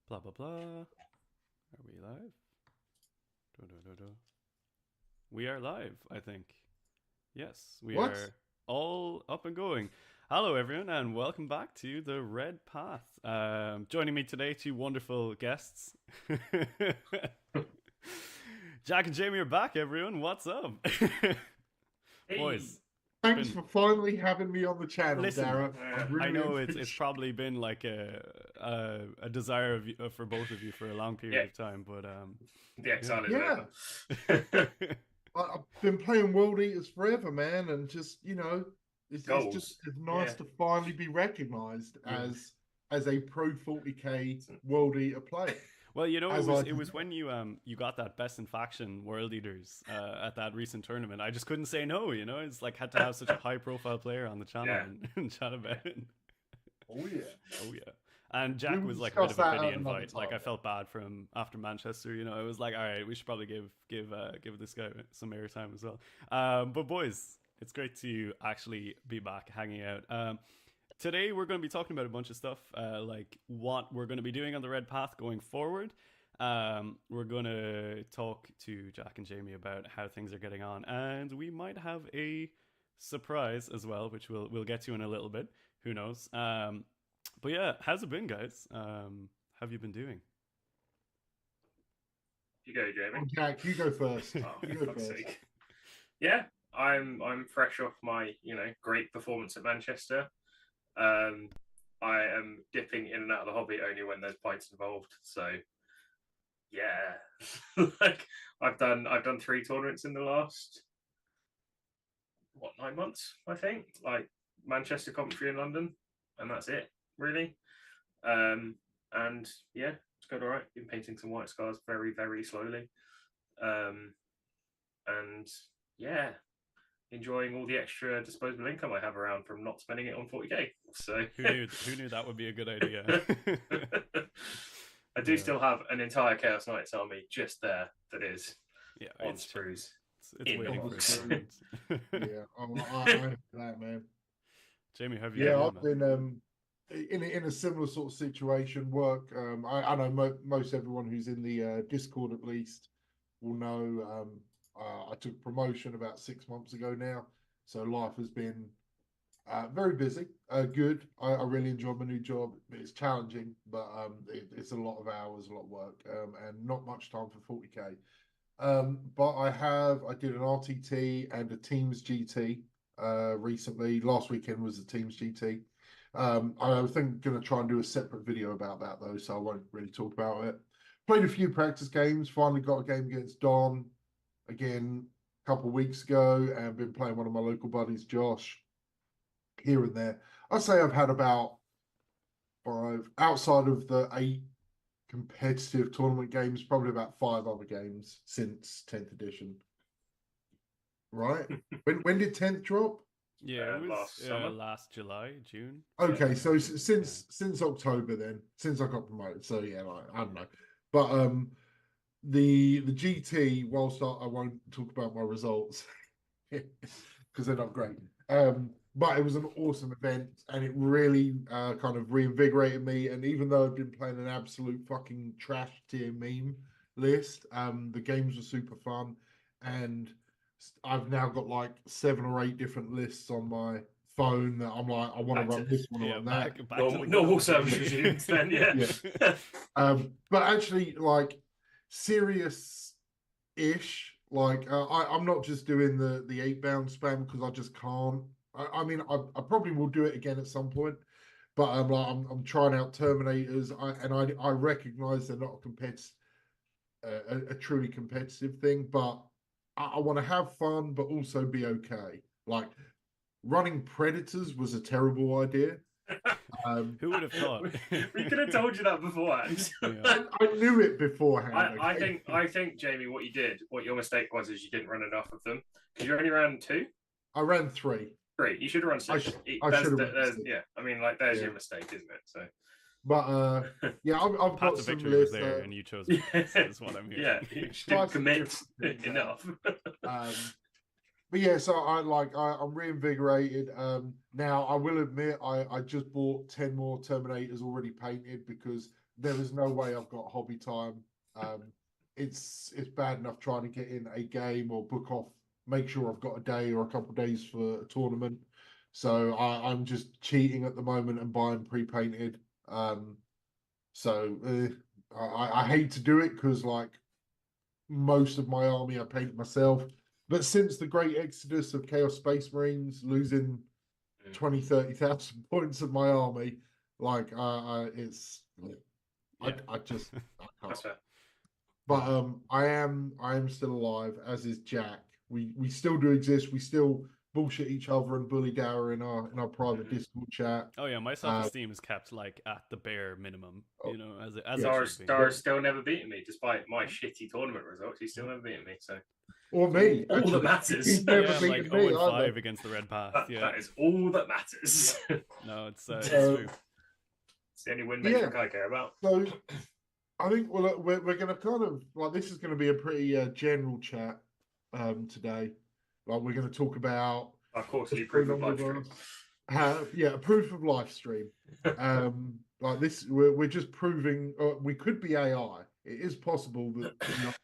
Blah blah blah. Are we live? Do, do, do, do. We are live, I think. Yes, we What? are all up and going. Hello, everyone, and welcome back to the Red Path. Joining me today, two wonderful guests. Jack and Jamie are back, everyone. What's up? Hey, Boys, it's Thanks been. for finally having me on the channel, Listen, Dara. I I really know it's appreciate probably been like a desire of you, for both of you for a long period yeah, of time, but the yeah. exile is Yeah, over. I've been playing World Eaters forever, man, and just it's just Goals. it's Yeah. nice to finally be recognised Yeah. as a pro 40k World Eater player. Well, it As was I it was deserve. when you got that best in faction World Eaters at that recent tournament. I just couldn't say no. It's like had to have such a high profile player on the channel Yeah. and chat about it. Oh yeah, Oh yeah. And we Jack will was like a bit discuss of a that pity at another invite. Like time. I felt bad for him after Manchester. It was like, all right, we should probably give this guy some airtime as well. But boys, it's great to actually be back hanging out. Today we're going to be talking about a bunch of stuff, like what we're going to be doing on the Red Path going forward. We're going to talk to Jack and Jamie about how things are getting on, and we might have a surprise as well, which we'll get to in a little bit. Who knows? But yeah, how's it been, guys? How have you been doing? You go, Jamie. Oh, Jack, you go first. Oh, You for go fuck's first. sake. Yeah, I'm fresh off my great performance at Manchester. Um, I am dipping in and out of the hobby only when there's pints involved. So yeah, like I've done three tournaments in the last 9 months, I think. Like Manchester, Coventry, and London, and that's it really. And yeah, it's going all right. Been painting some white scars very, very slowly. Um, and yeah, enjoying all the extra disposable income I have around from not spending it on 40k. So Who knew? Who knew that would be a good idea? I do Yeah, still have an entire Chaos Knights army just there that is yeah, on it's chilling. sprues It's in the waiting On the for its box. screen. moment. Yeah, I heard that, man. Jamie, how have you been Yeah. Yeah, doing, I've man? been in a similar sort of situation. Work. I know most everyone who's in the Discord at least will know. I took promotion about 6 months ago now, so life has been very busy. Good. I really enjoy my new job. It's challenging, but it's a lot of hours, a lot of work, and not much time for 40k. But I did an RTT and a Teams GT recently. Last weekend was the Teams GT. I think going to try and do a separate video about that though, so I won't really talk about it. Played a few practice games. Finally got a game against Don again a couple of weeks ago, and been playing one of my local buddies, Josh, here and there. I'd say I've had about five outside of the eight competitive tournament games, probably about five other games since 10th edition. Right? When did 10th drop? Yeah, it was Last summer. last July, June. Yeah. Okay, so Yeah. since October then, since I got promoted. So yeah, like, I don't know. But the GT, whilst I won't talk about my results because they're not great. But it was an awesome event and it really kind of reinvigorated me. And even though I've been playing an absolute fucking trash tier meme list, the games were super fun. And I've now got like 7 or 8 different lists on my phone that I'm like, I want to Back to run this one, I Yeah, want that. back to the normal, good normal old service days. resumes then, yeah. Yeah. But actually, like serious-ish. Like I'm not just doing the 8 bound spam because I just can't. I mean, I probably will do it again at some point, but I'm trying out Terminators. I recognize they're not a truly competitive thing, but I want to have fun, but also be okay. Like running Predators was a terrible idea. Um, Who would have thought? We could have told you that beforehand. Yeah. I knew it beforehand. I Okay, think I think Jamie, what your mistake was is you didn't run enough of them because you only ran two. I ran 3. Great, you should have run I six. I should have run There's 6. yeah. I mean, like, there's Yeah. your mistake, isn't it? So But yeah, The I've path got to some victory was lists. there, and you chose yeah, violence. Is what I'm yeah, hearing. you just Try didn't some commit different things out. enough. But yeah, so I'm reinvigorated. Now I will admit I just bought 10 more Terminators already painted because there is no way I've got hobby time. It's bad enough trying to get in a game or book off, make sure I've got a day or a couple of days for a tournament. So I'm just cheating at the moment and buying pre-painted. I hate to do it because like most of my army I paint myself. But since the great exodus of Chaos Space Marines losing 20, 30,000 points of my army, like it's Yeah. I just I That's can't. fair. But I am still alive, as is Jack. We still do exist. We still bullshit each other and bully Gower in our private Discord chat. Oh yeah, my self-esteem is kept like at the bare minimum, you know, as it Dara's, should be. Dara's still never beaten me, despite my shitty tournament results. He's still never beaten me. So Or me. all that actually. matters. He's never Yeah, I'm like beaten me 0-5 either. against the Red Path. That, Yeah, that is all that matters. no, it's true. It's the only win metric I care about. So I think we're going to kind of like this is going to be a pretty general chat today. Like we're going to talk about Our quarterly proof of live stream. a proof of live stream. Like this, we're just proving we could be AI. It is possible that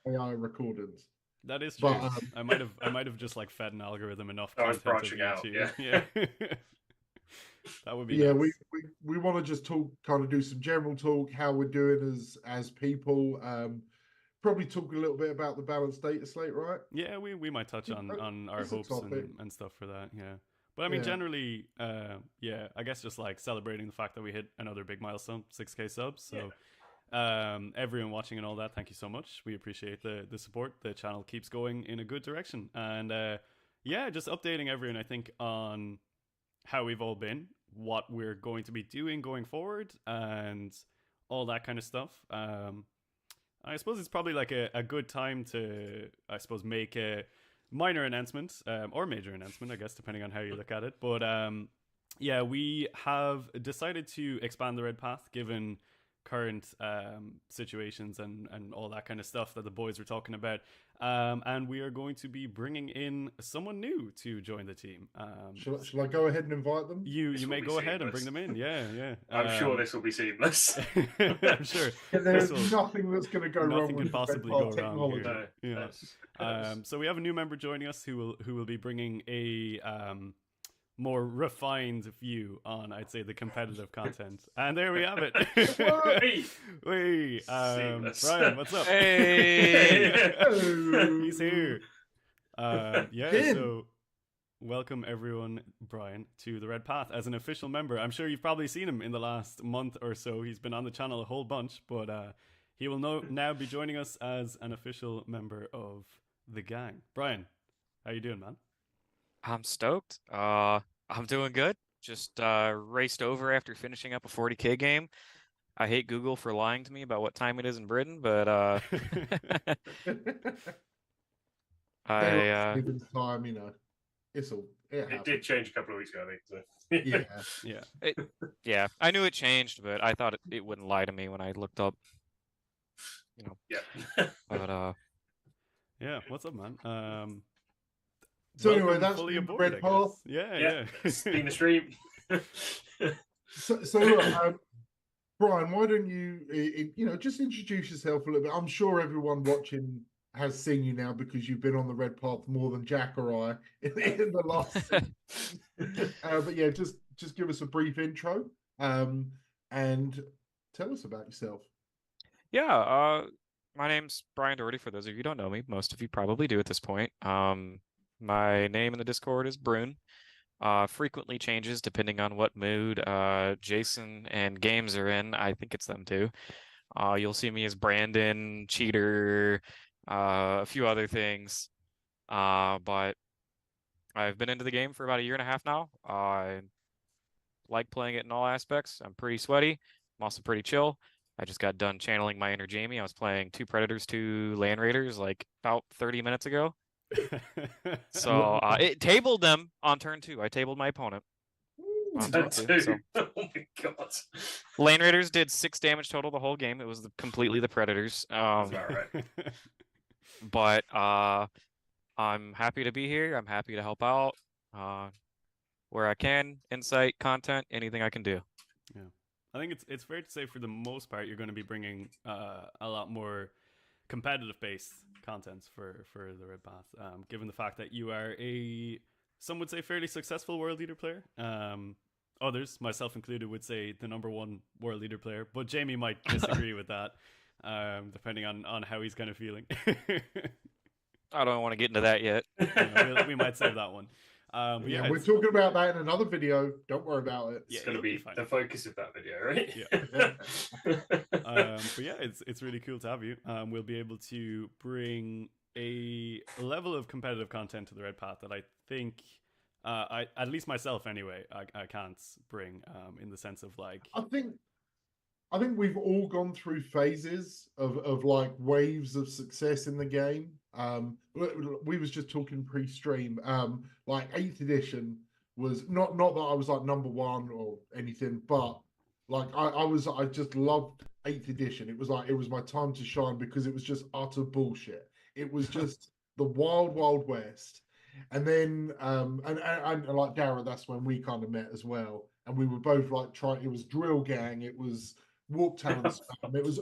we are AI recordings. That is true. But, I might have just like fed an algorithm enough I was content of branching out, YouTube. yeah. That would be yeah, nice. we want to just talk, kind of do some general talk, how we're doing as people. Probably talk a little bit about the balanced data slate, right? Yeah, we might touch on our It's a hopes topic. and stuff for that. Yeah, but I mean, Yeah. generally, yeah, I guess just like celebrating the fact that we hit another big milestone, 6K subs. So, everyone watching and all that, thank you so much. We appreciate the support. The channel keeps going in a good direction, and yeah, just updating everyone, I think, on how we've all been, what we're going to be doing going forward, and all that kind of stuff. I suppose it's probably like a good time to, I suppose, make a minor announcement or major announcement, I guess, depending on how you look at it. But yeah, we have decided to expand the Red Path given current situations and all that kind of stuff that the boys were talking about. And we are going to be bringing in someone new to join the team. Shall I go ahead and invite them? You This may will be go ahead and bring seamless. them in. Yeah. I'm sure this will be seamless. I'm sure. There's This will- nothing that's going to go wrong Nothing with can possibly Red go Path wrong technology. here. No, Yeah. So we have a new member joining us who will be bringing a more refined view on, I'd say, the competitive content. And there we have it. Hey! Wait, Seamless. Brian, what's up? Hey! He's here. Yeah, Tim. so welcome everyone, Brian, to the Red Path as an official member. I'm sure you've probably seen him in the last month or so. He's been on the channel a whole bunch, but he will now be joining us as an official member of the gang. Brian, how you doing, man? I'm stoked. I'm doing good. Just raced over after finishing up a 40K game. I hate Google for lying to me about what time it is in Britain, but I Saving time, it It happens. did change a couple of weeks ago, I think. So. Yeah. yeah, I knew it changed, but I thought it wouldn't lie to me when I looked up, Yeah. But yeah, what's up, man? So anyway, welcome that's fully been the aboard, Red I guess. Path. Yeah. It's been the stream. So look, Brian, why don't you just introduce yourself a little bit? I'm sure everyone watching has seen you now because you've been on the Red Path more than Jack or I in the last. But yeah, just give us a brief intro, and tell us about yourself. yeah, my name's Brian Doherty. For those of you who don't know me, most of you probably do at this point. My name in the Discord is Brune. Frequently changes depending on what mood Jason and Games are in. I think it's them too. You'll see me as Brandon, Cheater, a few other things. But I've been into the game for about a year and a half now. I like playing it in all aspects. I'm pretty sweaty. I'm also pretty chill. I just got done channeling my inner Jamie. I was playing 2 Predators, 2 Land Raiders like about 30 minutes ago. So it tabled them on turn 2. I tabled my opponent on turn 2. So Oh my god. Land Raiders did 6 damage total the whole game. It was completely the Predators. That's about right. But I'm happy to be here. I'm happy to help out where I can. Insight, content, anything I can do. Yeah. I think it's fair to say for the most part you're going to be bringing a lot more competitive based content for the Red Path, given the fact that you are some would say fairly successful world leader player. Others, myself included, would say the #1 world leader player, but Jamie might disagree with that, depending on how he's kind of feeling. I don't want to get into that yet. We might save that one. But yeah, we're talking about that in another video. Don't worry about it. It's going to be the focus of that video, right? Yeah. But yeah, it's really cool to have you. We'll be able to bring a level of competitive content to the Red Path that I think, I at least myself anyway, I can't bring. In the sense of like, I think we've all gone through phases of like waves of success in the game. We was just talking pre-stream. Like 8th edition was not that I was like #1 or anything, but like I just loved 8th edition. It was my time to shine because it was just utter bullshit. It was just the wild, wild west. And then and like Dara, that's when we kind of met as well. And we were both like trying. It was Drill Gang. It was Warp Talent Spam. It was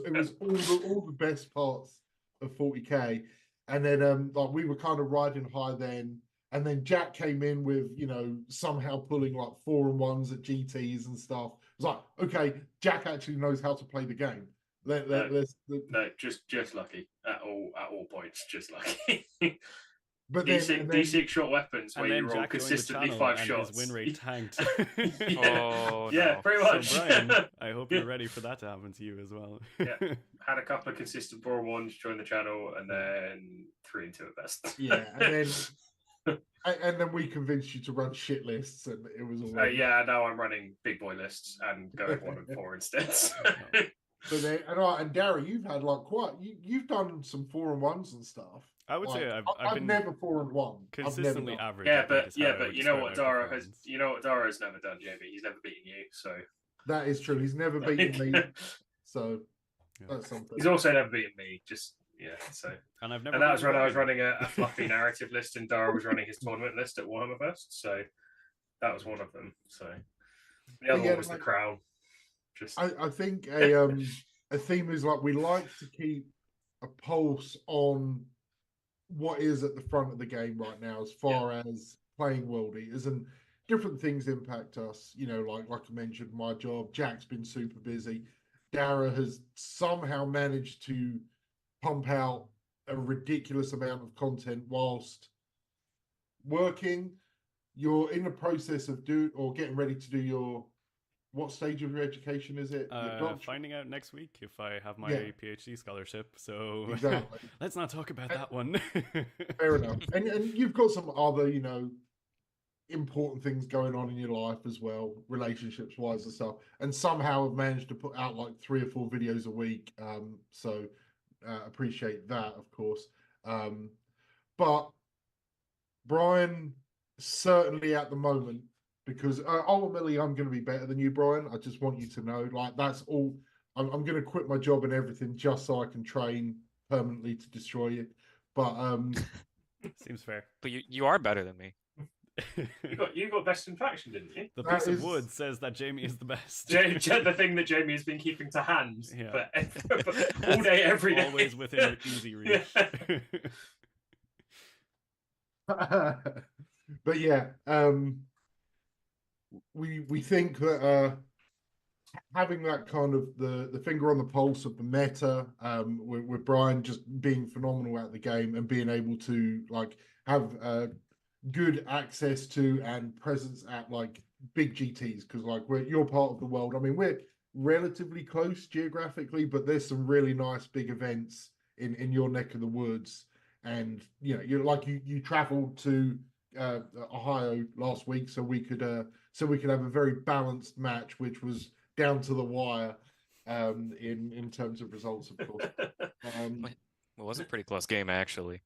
all the best parts of 40k. And then like we were kind of riding high then. And then Jack came in with, somehow pulling like 4-1s at GTs and stuff. It was like, okay, Jack actually knows how to play the game. No, just lucky at all points, just lucky. But D6 short weapons where you roll Jack consistently 5 shots. His win rate tanked. Yeah, pretty much. So Brian, I hope you're ready for that to happen to you as well. Yeah, had a couple of consistent 4-1s, joined the channel, and then 3 and 2 at best. Yeah, and then we convinced you to run shit lists, and it was all. Yeah, now I'm running big boy lists and going 1 and 4 instead. But then, and Darry, you've had like you've done some 4-1s and stuff. I would say I've been never 4-1. Consistently average. Yeah, but you know what Dara has never done, Jamie. He's never beaten you, so that is true. He's never beaten me, so that's something. He's also never beaten me. So and that was when I was running a fluffy narrative list, and Dara was running his tournament list at Warhammer Fest. So that was one of them. So the other one was the Crown. I think a theme is like we like to keep a pulse on what is at the front of the game right now as far as playing World Eaters, and different things impact us. Like I mentioned, my job. Jack's been super busy. Dara has somehow managed to pump out a ridiculous amount of content whilst working. You're in the process of getting ready to do your. What stage of your education is it? Finding out next week if I have my PhD scholarship. So exactly. Let's not talk about that one. Fair enough. And you've got some other, important things going on in your life as well, relationships wise and stuff. And somehow have managed to put out like 3 or 4 videos a week. So appreciate that, of course. But Brian, certainly at the moment, because ultimately I'm going to be better than you, Brian. I just want you to know, like, that's all. I'm going to quit my job and everything just so I can train permanently to destroy you. But seems fair. But you are better than me. you got best in faction, didn't you? The piece of wood says that Jamie is the best. The thing that Jamie has been keeping to hand, but all day, every day, always within easy reach. But yeah, we think that having that kind of the finger on the pulse of the meta, with Brian just being phenomenal at the game and being able to like have good access to and presence at like big GTs, because like you're part of the world. I mean, we're relatively close geographically, but there's some really nice big events in your neck of the woods, and you're like you traveled to Ohio last week, so we could have a very balanced match, which was down to the wire in terms of results, of course. It was a pretty close game, actually.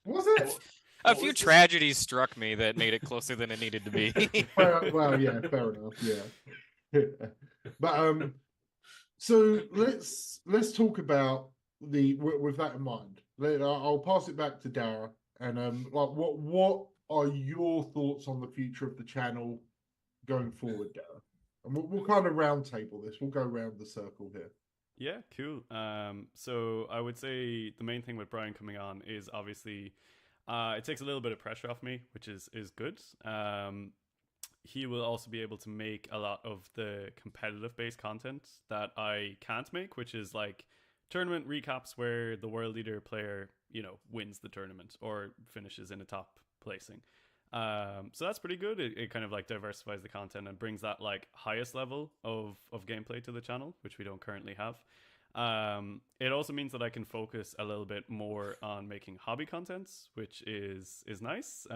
Was it? A few tragedies struck me that made it closer than it needed to be. Well, yeah, fair enough. Yeah, but so let's talk about with that in mind. I'll pass it back to Dara, and like what are your thoughts on the future of the channel going forward, Dara? And we'll kind of round table this. We'll go round the circle here. Yeah, cool. So I would say the main thing with Brian coming on is obviously it takes a little bit of pressure off me, which is good. He will also be able to make a lot of the competitive based content that I can't make, which is like tournament recaps where the world leader player, wins the tournament or finishes in a top placing. So that's pretty good. It kind of like diversifies the content and brings that like highest level of gameplay to the channel, which we don't currently have. It also means that I can focus a little bit more on making hobby contents, which is nice.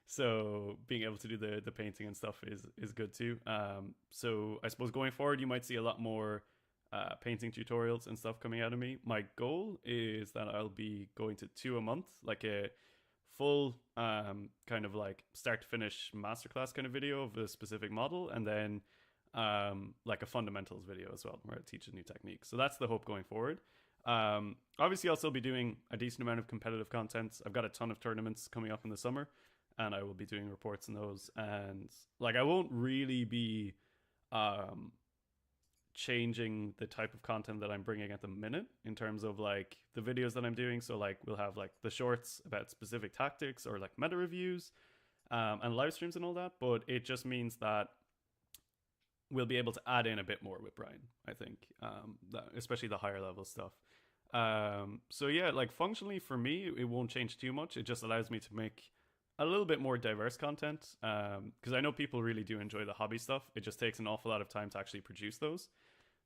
So being able to do the painting and stuff is good too. So I suppose going forward, you might see a lot more painting tutorials and stuff coming out of me. My goal is that I'll be going to 2 a month, like a full kind of like start to finish masterclass kind of video of a specific model, and then like a fundamentals video as well, where I teach a new technique. So that's the hope going forward. Obviously, I'll still be doing a decent amount of competitive content. I've got a ton of tournaments coming up in the summer, and I will be doing reports on those. And like, I won't really be changing the type of content that I'm bringing at the minute in terms of like the videos that I'm doing. So like we'll have like the shorts about specific tactics or like meta reviews and live streams and all that. But it just means that we'll be able to add in a bit more with Brian, I think, especially the higher level stuff. So yeah, like functionally for me, it won't change too much. It just allows me to make a little bit more diverse content because I know people really do enjoy the hobby stuff. It just takes an awful lot of time to actually produce those.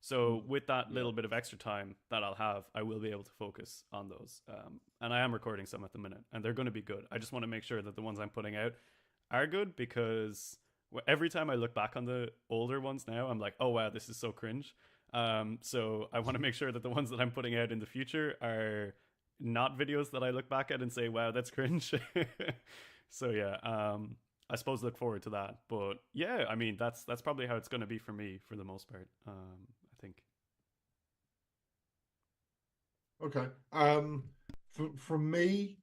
So with that little bit of extra time that I'll have, I will be able to focus on those. And I am recording some at the minute, and they're going to be good. I just want to make sure that the ones I'm putting out are good, because every time I look back on the older ones now, I'm like, oh wow, this is so cringe. So I want to make sure that the ones that I'm putting out in the future are not videos that I look back at and say, wow, that's cringe. So yeah, I suppose look forward to that. But yeah, I mean, that's probably how it's going to be for me for the most part. I think. Okay. For me,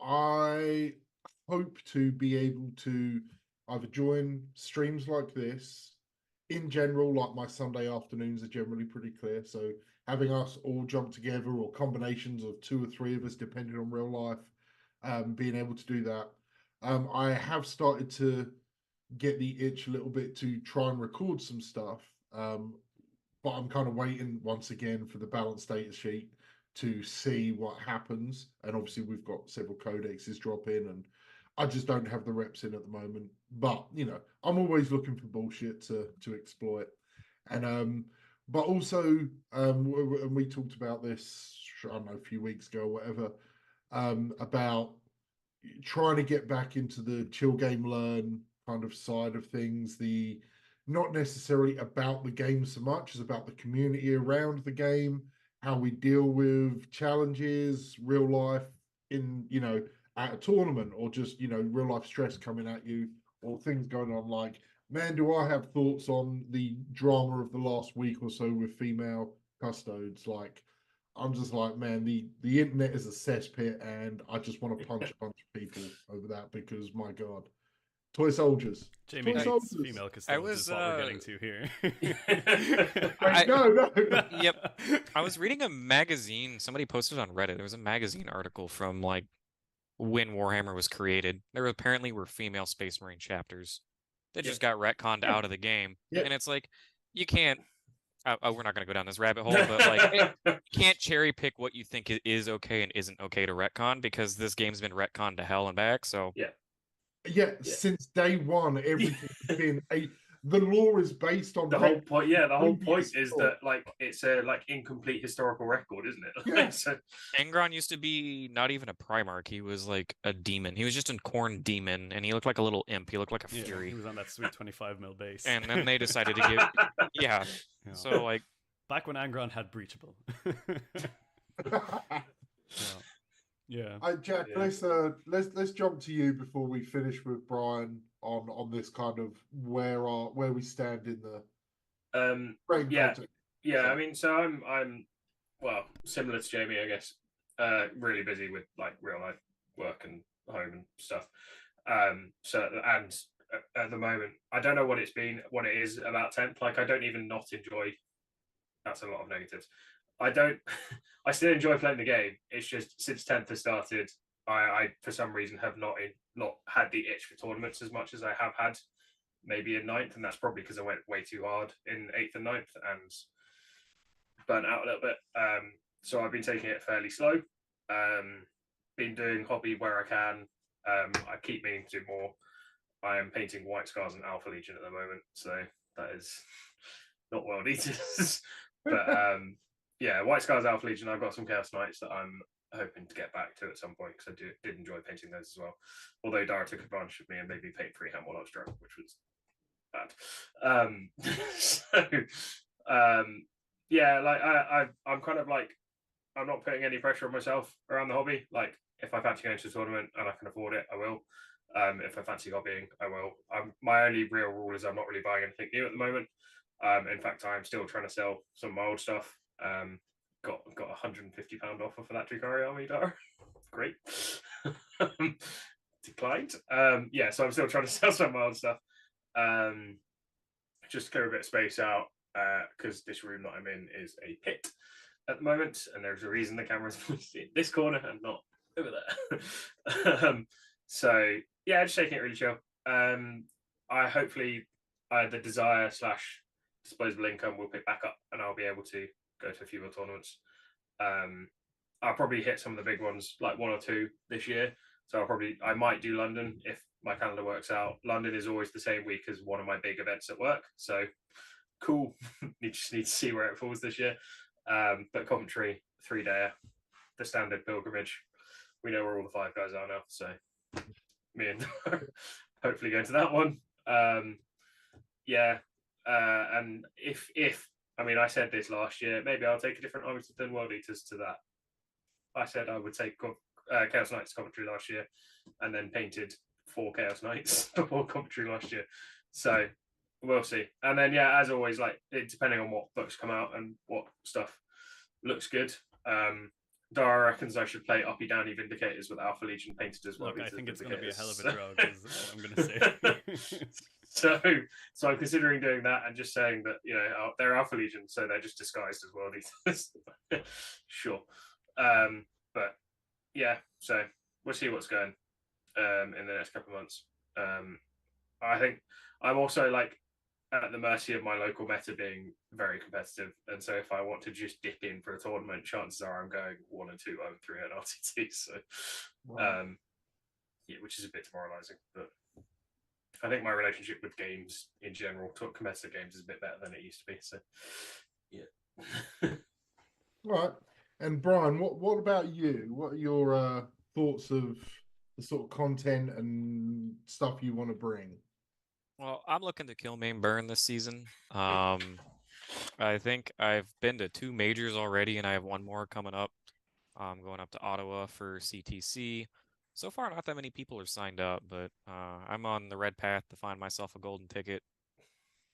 I hope to be able to either join streams like this. In general, like my Sunday afternoons are generally pretty clear. So having us all jump together, or combinations of 2 or 3 of us, depending on real life, being able to do that. I have started to get the itch a little bit to try and record some stuff. But I'm kind of waiting once again for the balance data sheet to see what happens. And obviously we've got several codexes drop in, and I just don't have the reps in at the moment. But I'm always looking for bullshit to exploit. And but also and we talked about this, I don't know, a few weeks ago or whatever, about trying to get back into the chill game learn kind of side of things. The not necessarily about the game so much as about the community around the game, how we deal with challenges, real life in at a tournament, or just real life stress coming at you, or things going on. Like, man, do I have thoughts on the drama of the last week or so with female custodes. Like, I'm just like, man, the internet is a cesspit, and I just want to punch a bunch of people over that, because my God, toy soldiers. Jamie Toy hates soldiers. female custodians is what we're getting to here. Wait, no. Yep. I was reading a magazine. Somebody posted on Reddit. There was a magazine article from like when Warhammer was created. There apparently were female Space Marine chapters that just got retconned out of the game. Yeah. And it's like, you can't. Oh, we're not going to go down this rabbit hole, but like, you can't cherry pick what you think is okay and isn't okay to retcon, because this game's been retconned to hell and back. So yeah, since day one, everything's been the lore is based on the whole point. Yeah, the whole point is lore. that like it's a like incomplete historical record, isn't it? Yeah. So Angron used to be not even a Primarch. He was like a demon. He was just a Khorne demon, and he looked like a little imp. He looked like a Yeah, fury. he was on that sweet 25 mil base. And then they decided to give, yeah. Yeah. So like, back when Angron had breachable. Yeah. Jack, Yeah. let's jump to you before we finish with Brian on this kind of where we stand in the frame context. Yeah. I mean, so I'm well, similar to Jamie, I guess. Really busy with like real life work and home and stuff. So, and at the moment. I don't know what it is about 10th. Like, I don't even not enjoy. That's a lot of negatives. I don't. I still enjoy playing the game. It's just since 10th has started, I for some reason have not had the itch for tournaments as much as I have had maybe in 9th, and that's probably because I went way too hard in 8th and 9th and burnt out a little bit. So I've been taking it fairly slow. Been doing hobby where I can. I keep meaning to do more. I am painting White Scars and Alpha Legion at the moment, so that is not World Eaters. But yeah, White Scars, Alpha Legion. I've got some Chaos Knights that I'm hoping to get back to at some point because I did enjoy painting those as well. Although Dara took advantage of me and made me paint 3 Hand Warlock Struck, which was bad. Yeah, like I'm kind of like, I'm not putting any pressure on myself around the hobby. Like, if I fancy going to a tournament and I can afford it, I will. If I fancy hobbying, I will. My only real rule is I'm not really buying anything new at the moment. In fact, I'm still trying to sell some of my old stuff. Got £150 offer for that Drukari army, Dara. Great. Declined. Yeah, so I'm still trying to sell some of my old stuff. Just to clear a bit of space out, because this room that I'm in is a pit at the moment, and there's a reason the camera's in this corner and not over there. So yeah, just taking it really chill. I hopefully the desire / disposable income will pick back up, and I'll be able to go to a few more tournaments. I'll probably hit some of the big ones, like 1 or 2 this year. So I might do London if my calendar works out. London is always the same week as one of my big events at work, so cool. You just need to see where it falls this year. But Coventry, 3-day, the standard pilgrimage. We know where all the 5 guys are now, so me and hopefully going to that one. Yeah, and if I mean, I said this last year, maybe I'll take a different army than World Eaters to that. I said I would take Chaos Knights Coventry last year, and then painted 4 Chaos Knights before Coventry last year. So we'll see. And then yeah, as always, like depending on what books come out and what stuff looks good. Dara reckons I should play Uppy Downy Vindicators with Alpha Legion painted as well. Look, I think it's going to be a hell of a drug, is what I'm going to say. So I'm considering doing that and just saying that, you know, they're Alpha Legion, so they're just disguised as World Eaters. Sure. But yeah, so we'll see what's going in the next couple of months. I think I'm also like at the mercy of my local meta being very competitive, and so if I want to just dip in for a tournament, chances are I'm going 1 and 2 over 3 at RTT. So yeah, which is a bit demoralizing, but I think my relationship with games in general, competitive games, is a bit better than it used to be. So yeah. All right. And Brian, what about you? What are your thoughts of the sort of content and stuff you want to bring? Well, I'm looking to kill main burn this season. I think I've been to 2 majors already, and I have 1 more coming up. I'm going up to Ottawa for CTC. So far, not that many people are signed up, but I'm on the red path to find myself a golden ticket.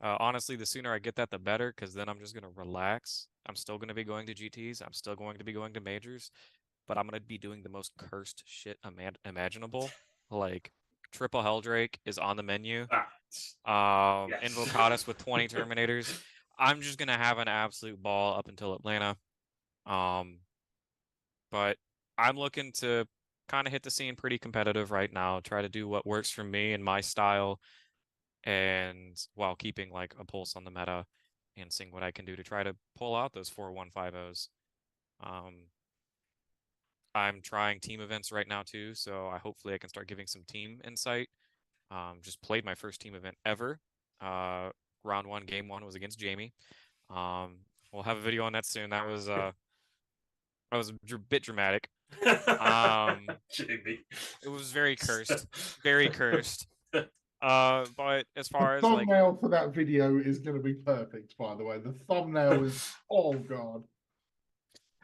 Honestly, the sooner I get that, the better, because then I'm just going to relax. I'm still going to be going to GTs. I'm still going to be going to majors, but I'm going to be doing the most cursed shit imaginable. Like, Triple Helldrake is on the menu. Yes. Invocatus with 20 Terminators. I'm just going to have an absolute ball up until Atlanta. But I'm looking to kind of hit the scene pretty competitive right now, try to do what works for me and my style, and while keeping like a pulse on the meta and seeing what I can do to try to pull out those 4-1-5-0s. I'm trying team events right now too, so hopefully I can start giving some team insight. Just played my first team event ever. Round 1, game 1 was against Jamie. We'll have a video on that soon. That was a bit dramatic. Jamie. It was very cursed, very cursed. But as far as like thumbnail for that video is going to be perfect, by the way. The thumbnail is oh god.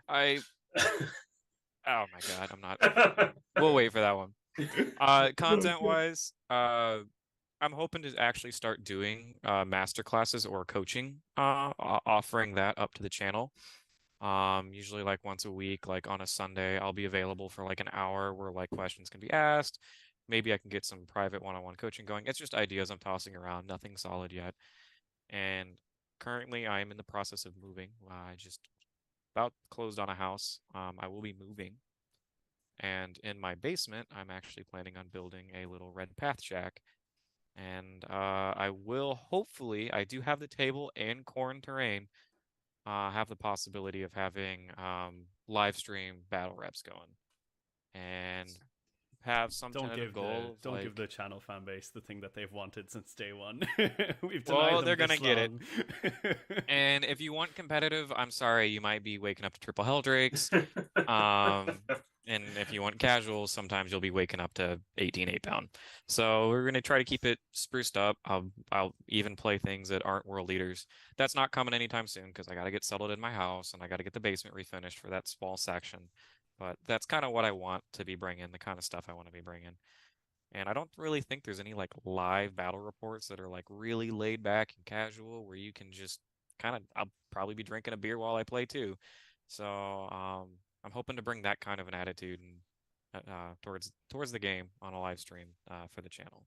Oh my god, I'm not. We'll wait for that one. Content wise, I'm hoping to actually start doing master classes or coaching, offering that up to the channel. Usually like once a week, like on a Sunday, I'll be available for like an hour where like questions can be asked, maybe I can get some private one-on-one coaching going. It's just ideas I'm tossing around, nothing solid yet. And currently, I am in the process of moving. I just about closed on a house. I will be moving. And in my basement, I'm actually planning on building a little red path shack. And I will hopefully, I do have the table and Khorne terrain, have the possibility of having live stream battle reps going. And have some tentative goal of don't like, give the channel fan base the thing that they've wanted since day one. We've denied well, them they're this gonna get it. long. And if you want competitive, I'm sorry, you might be waking up to triple hell drakes. And if you want casual, sometimes you'll be waking up to 18 8-pound. So we're gonna try to keep it spruced up. I'll even play things that aren't world leaders. That's not coming anytime soon because I gotta get settled in my house and I gotta get the basement refinished for that small section. But that's kind of what I want to be bringing, the kind of stuff I want to be bringing. And I don't really think there's any like live battle reports that are like really laid back and casual where you can just kind of, I'll probably be drinking a beer while I play too. So I'm hoping to bring that kind of an attitude and towards the game on a live stream for the channel.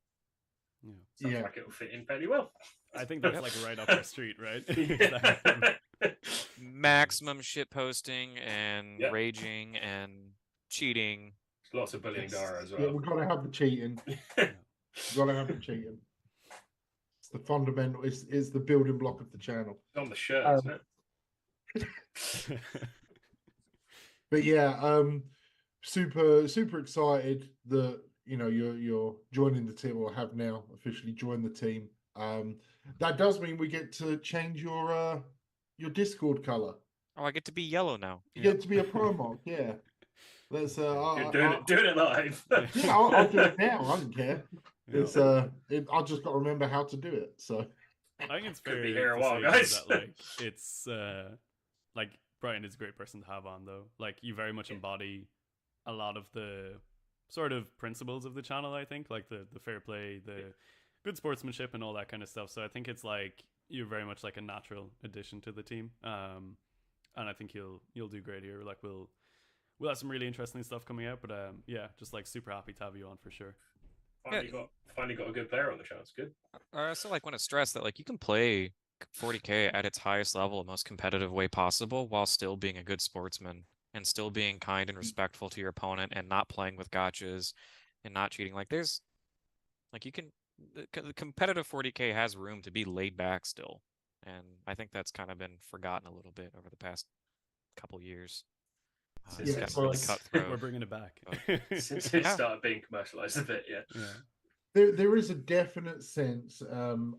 Yeah. Sounds like it'll fit in fairly well. I think that's like right up our street, right? Maximum shit posting and raging and cheating. Lots of bullying Dara as well. Yeah, we've got to have the cheating. We've got to have the cheating. It's the fundamental. It's the building block of the channel. It's on the shirt, isn't it? But yeah, super excited that you're joining the team or have now officially joined the team. That does mean we get to change your Discord color. Oh, I get to be yellow now. You get to be a Primarch, yeah. Let's You're doing it live. Yeah, I'll do it now. I don't care. It's I've just got to remember how to do it. So I think it's Could fair be here a to while, say guys. that like it's like Brian is a great person to have on though. Like you very much embody a lot of the sort of principles of the channel, I think, like the fair play, the good sportsmanship and all that kind of stuff. So I think it's like you're very much like a natural addition to the team. And I think you'll do great here. Like we'll have some really interesting stuff coming out, but yeah, just like super happy to have you on for sure. Finally got a good player on the channel. It's good. I also like want to stress that like you can play 40K at its highest level, most competitive way possible, while still being a good sportsman and still being kind and respectful to your opponent and not playing with gotchas and not cheating. Like there's like you can the competitive 40K has room to be laid back still, and I think that's kind of been forgotten a little bit over the past couple years. It's gotten really cutthroat. We're bringing it back. Since it started being commercialized a bit, yeah. There is a definite sense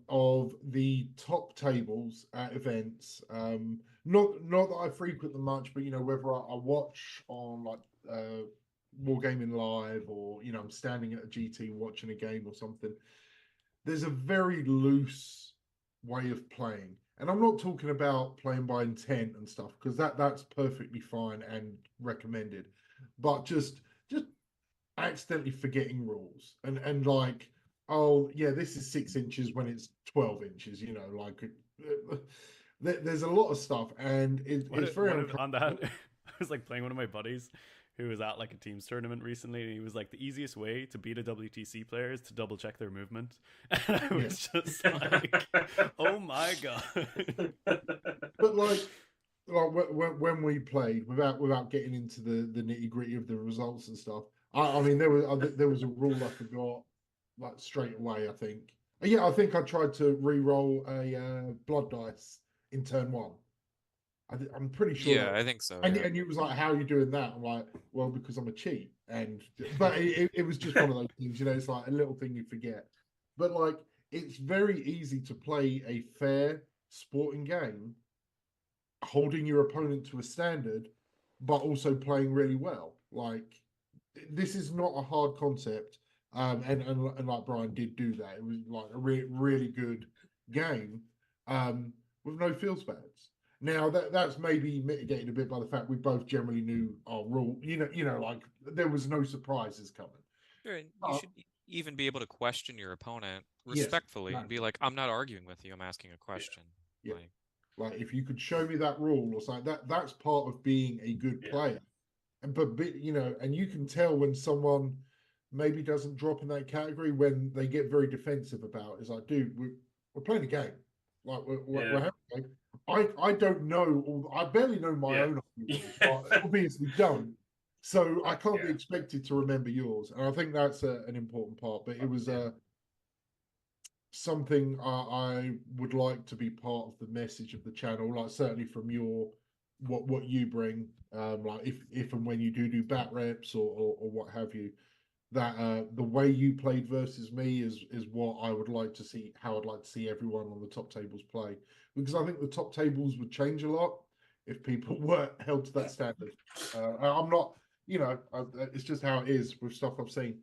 of the top tables at events. Not that I frequent them much, but whether I watch on like Wargaming Live or I'm standing at a GT watching a game or something. There's a very loose way of playing. And I'm not talking about playing by intent and stuff, because that's perfectly fine and recommended. But just accidentally forgetting rules and like, oh yeah, this is 6 inches when it's 12 inches. Like there's a lot of stuff, and it's very on that. I was like playing one of my buddies who was at like a teams tournament recently, and he was like, the easiest way to beat a WTC player is to double check their movement. And I was just like, oh my god. But like when we played, without getting into the nitty gritty of the results and stuff, I mean there was a rule I forgot like straight away. I think I think I tried to re-roll a blood dice in turn 1. I'm pretty sure. Yeah, I think so. And he was like, "How are you doing that?" I'm like, "Well, because I'm a cheat." But it was just one of those things, it's like a little thing you forget. But like, it's very easy to play a fair sporting game, holding your opponent to a standard, but also playing really well. Like, this is not a hard concept. And like Brian did do that. It was like a really good game with no field spans. Now that's maybe mitigated a bit by the fact we both generally knew our rule. Like there was no surprises coming. Sure, and you should even be able to question your opponent respectfully and be like, "I'm not arguing with you. I'm asking a question." Yeah. Like if you could show me that rule or something, that's part of being a good player. And but and you can tell when someone maybe doesn't drop in that category when they get very defensive about it. It's like, dude, we're playing a game. Like we're having a game. I don't know. I barely know my own rules, but obviously don't. So I can't be expected to remember yours, and I think that's an important part. But it was something I would like to be part of the message of the channel, like certainly from your what you bring, like if and when you do bat reps or what have you, that the way you played versus me is what I would like to see, how I'd like to see everyone on the top tables play, because I think the top tables would change a lot if people were held to that standard. I'm not, it's just how it is with stuff I've seen.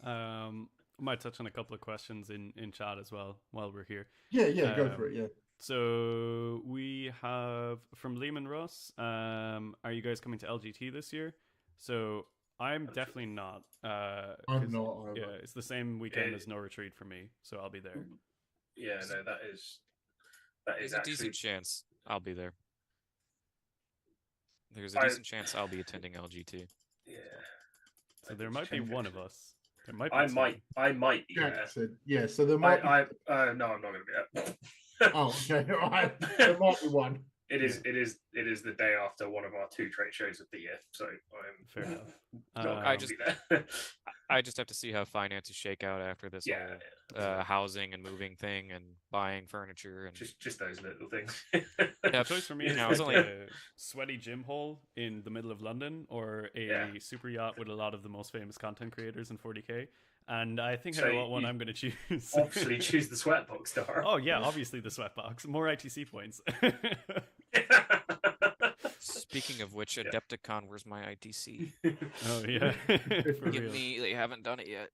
I might touch on a couple of questions in chat as well while we're here. Yeah, go for it. Yeah. So we have from Lehman Ross. Are you guys coming to LGT this year? So I'm definitely not. I'm not. Yeah, it's the same weekend as No Retreat for me, so I'll be there. Yeah, no, that is There's actually a decent chance I'll be there. There's a decent chance I'll be attending LGT. Yeah. So there might be one of us. There might be I might be Jack there. said, yeah. So there might. no, I'm not going to be there. Oh, okay. All right. There might be one. It is the day after one of our 2 trade shows of the year, so I'm fair enough. not going to be there. I just have to see how finances shake out after this whole housing and moving thing and buying furniture and just those little things. Yeah, choice for me is it's only a sweaty gym hole in the middle of London or a super yacht with a lot of the most famous content creators in 40k. And I think I know what one I'm going to choose. Obviously, choose the Sweatbox Star. Oh yeah, obviously the Sweatbox. More ITC points. Speaking of which, Adepticon, where's my ITC? Oh yeah, Give me. They haven't done it yet.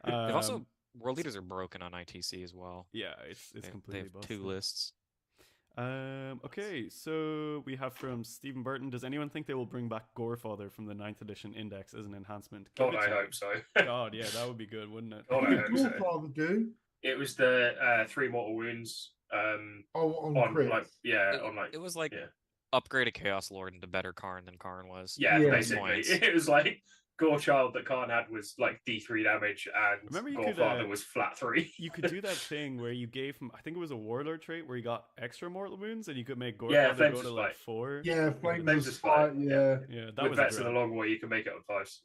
They've also World Leaders are broken on ITC as well. Yeah, it's completely they have busted. 2 lists. Okay, so we have from Stephen Burton. Does anyone think they will bring back Gorefather from the 9th edition index as an enhancement? God, I hope so. God, yeah, that would be good, wouldn't it? God, I hope so. Gorefather do? It was the 3 mortal wounds. On crits. It was like upgrade a Chaos Lord into better Khorne than Khorne was. Yeah, basically. It was like Gorechild that Khorne had was like D3 damage, and Gorefather was flat 3. You could do that thing where you gave him, I think it was a Warlord trait where you got extra mortal wounds, and you could make Gorefather go to like 4. Yeah, Flames is fight. Yeah, that with was Vets of the Long War, you can make it on 5s.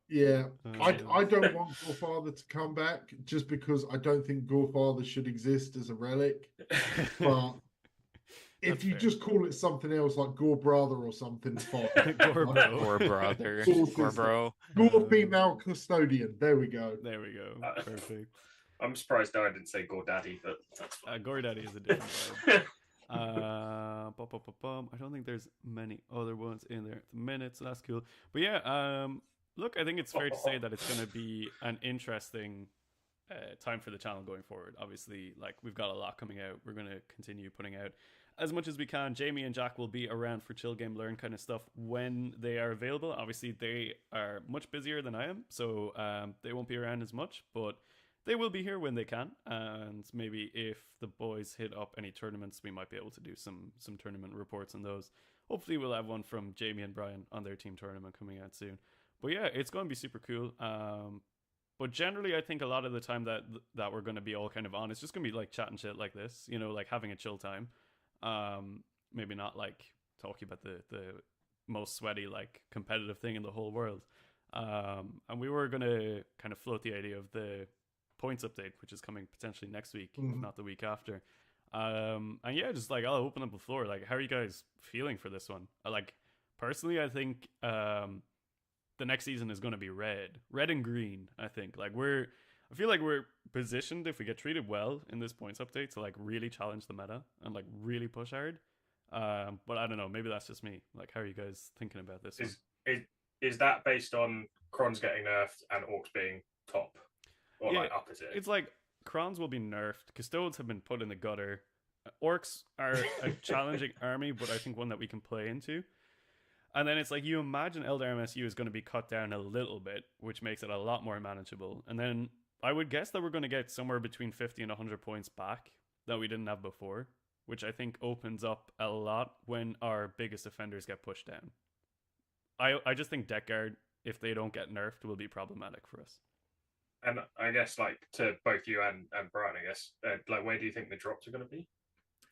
Yeah. I don't want Gorefather to come back just because I don't think Gorefather should exist as a relic, but. If you just call it something else like Gore Brother or something, fine. Gore Brother. Gore Bro. Gore Female Custodian. There we go. Perfect. I'm surprised I didn't say Gore Daddy, but that's fine. Gore Daddy is a different vibe. I don't think there's many other ones in there at the minute, so that's cool. But yeah, look, I think it's fair to say that it's going to be an interesting time for the channel going forward. Obviously, like we've got a lot coming out. We're going to continue putting out as much as we can. Jamie and Jack will be around for Chill Game Learn kind of stuff when they are available. Obviously, they are much busier than I am, so they won't be around as much, but they will be here when they can. And maybe if the boys hit up any tournaments, we might be able to do some tournament reports on those. Hopefully, we'll have one from Jamie and Brian on their team tournament coming out soon. But yeah, it's going to be super cool. But generally, I think a lot of the time that we're going to be all kind of on, it's just going to be like chatting shit like this, like having a chill time. Maybe not like talking about the most sweaty like competitive thing in the whole world. And we were gonna kind of float the idea of the points update, which is coming potentially next week, if not the week after. And yeah, just like I'll open up the floor. Like, how are you guys feeling for this one? Like personally, I think the next season is going to be red and green. I think I feel like we're positioned, if we get treated well in this points update, to like really challenge the meta and like really push hard. But I don't know, maybe that's just me. Like, how are you guys thinking about this? Is that based on Crons getting nerfed and Orcs being top, or like opposite? It's like Crons will be nerfed. Custodes have been put in the gutter. Orcs are a challenging army, but I think one that we can play into. And then it's like you imagine Elder MSU is going to be cut down a little bit, which makes it a lot more manageable. And then I would guess that we're going to get somewhere between 50 and 100 points back that we didn't have before, which I think opens up a lot when our biggest offenders get pushed down. I just think deck guard, if they don't get nerfed, will be problematic for us. And I guess like to both you and Brian, I guess like where do you think the drops are going to be?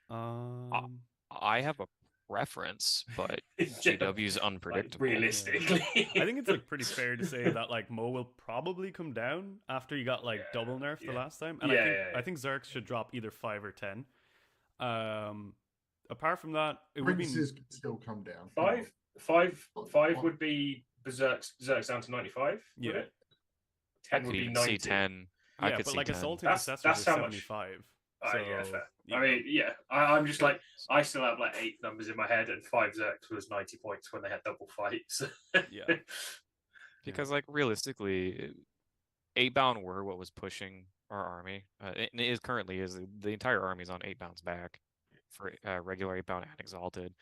I have a preference, but GW is unpredictable. Like, realistically, I think it's like pretty fair to say that like Mo will probably come down after you got like double nerf the last time, and I think Zerg should drop either 5 or 10. Apart from that, it would be Princes could still come down. Five would be Berserk's down to 95. Yeah. Would it? 10 would be 90. See 10. I could but see like 10. Assaulting That's Successors is how much. 75. So, yeah, fair. I mean, yeah, I'm just like, I still have like 8 numbers in my head, and 5 Zerks was 90 points when they had double fights. Yeah. Because, like, realistically, 8-bound were what was pushing our army. It is currently the entire army's on 8-bound's back for regular 8-bound and Exalted.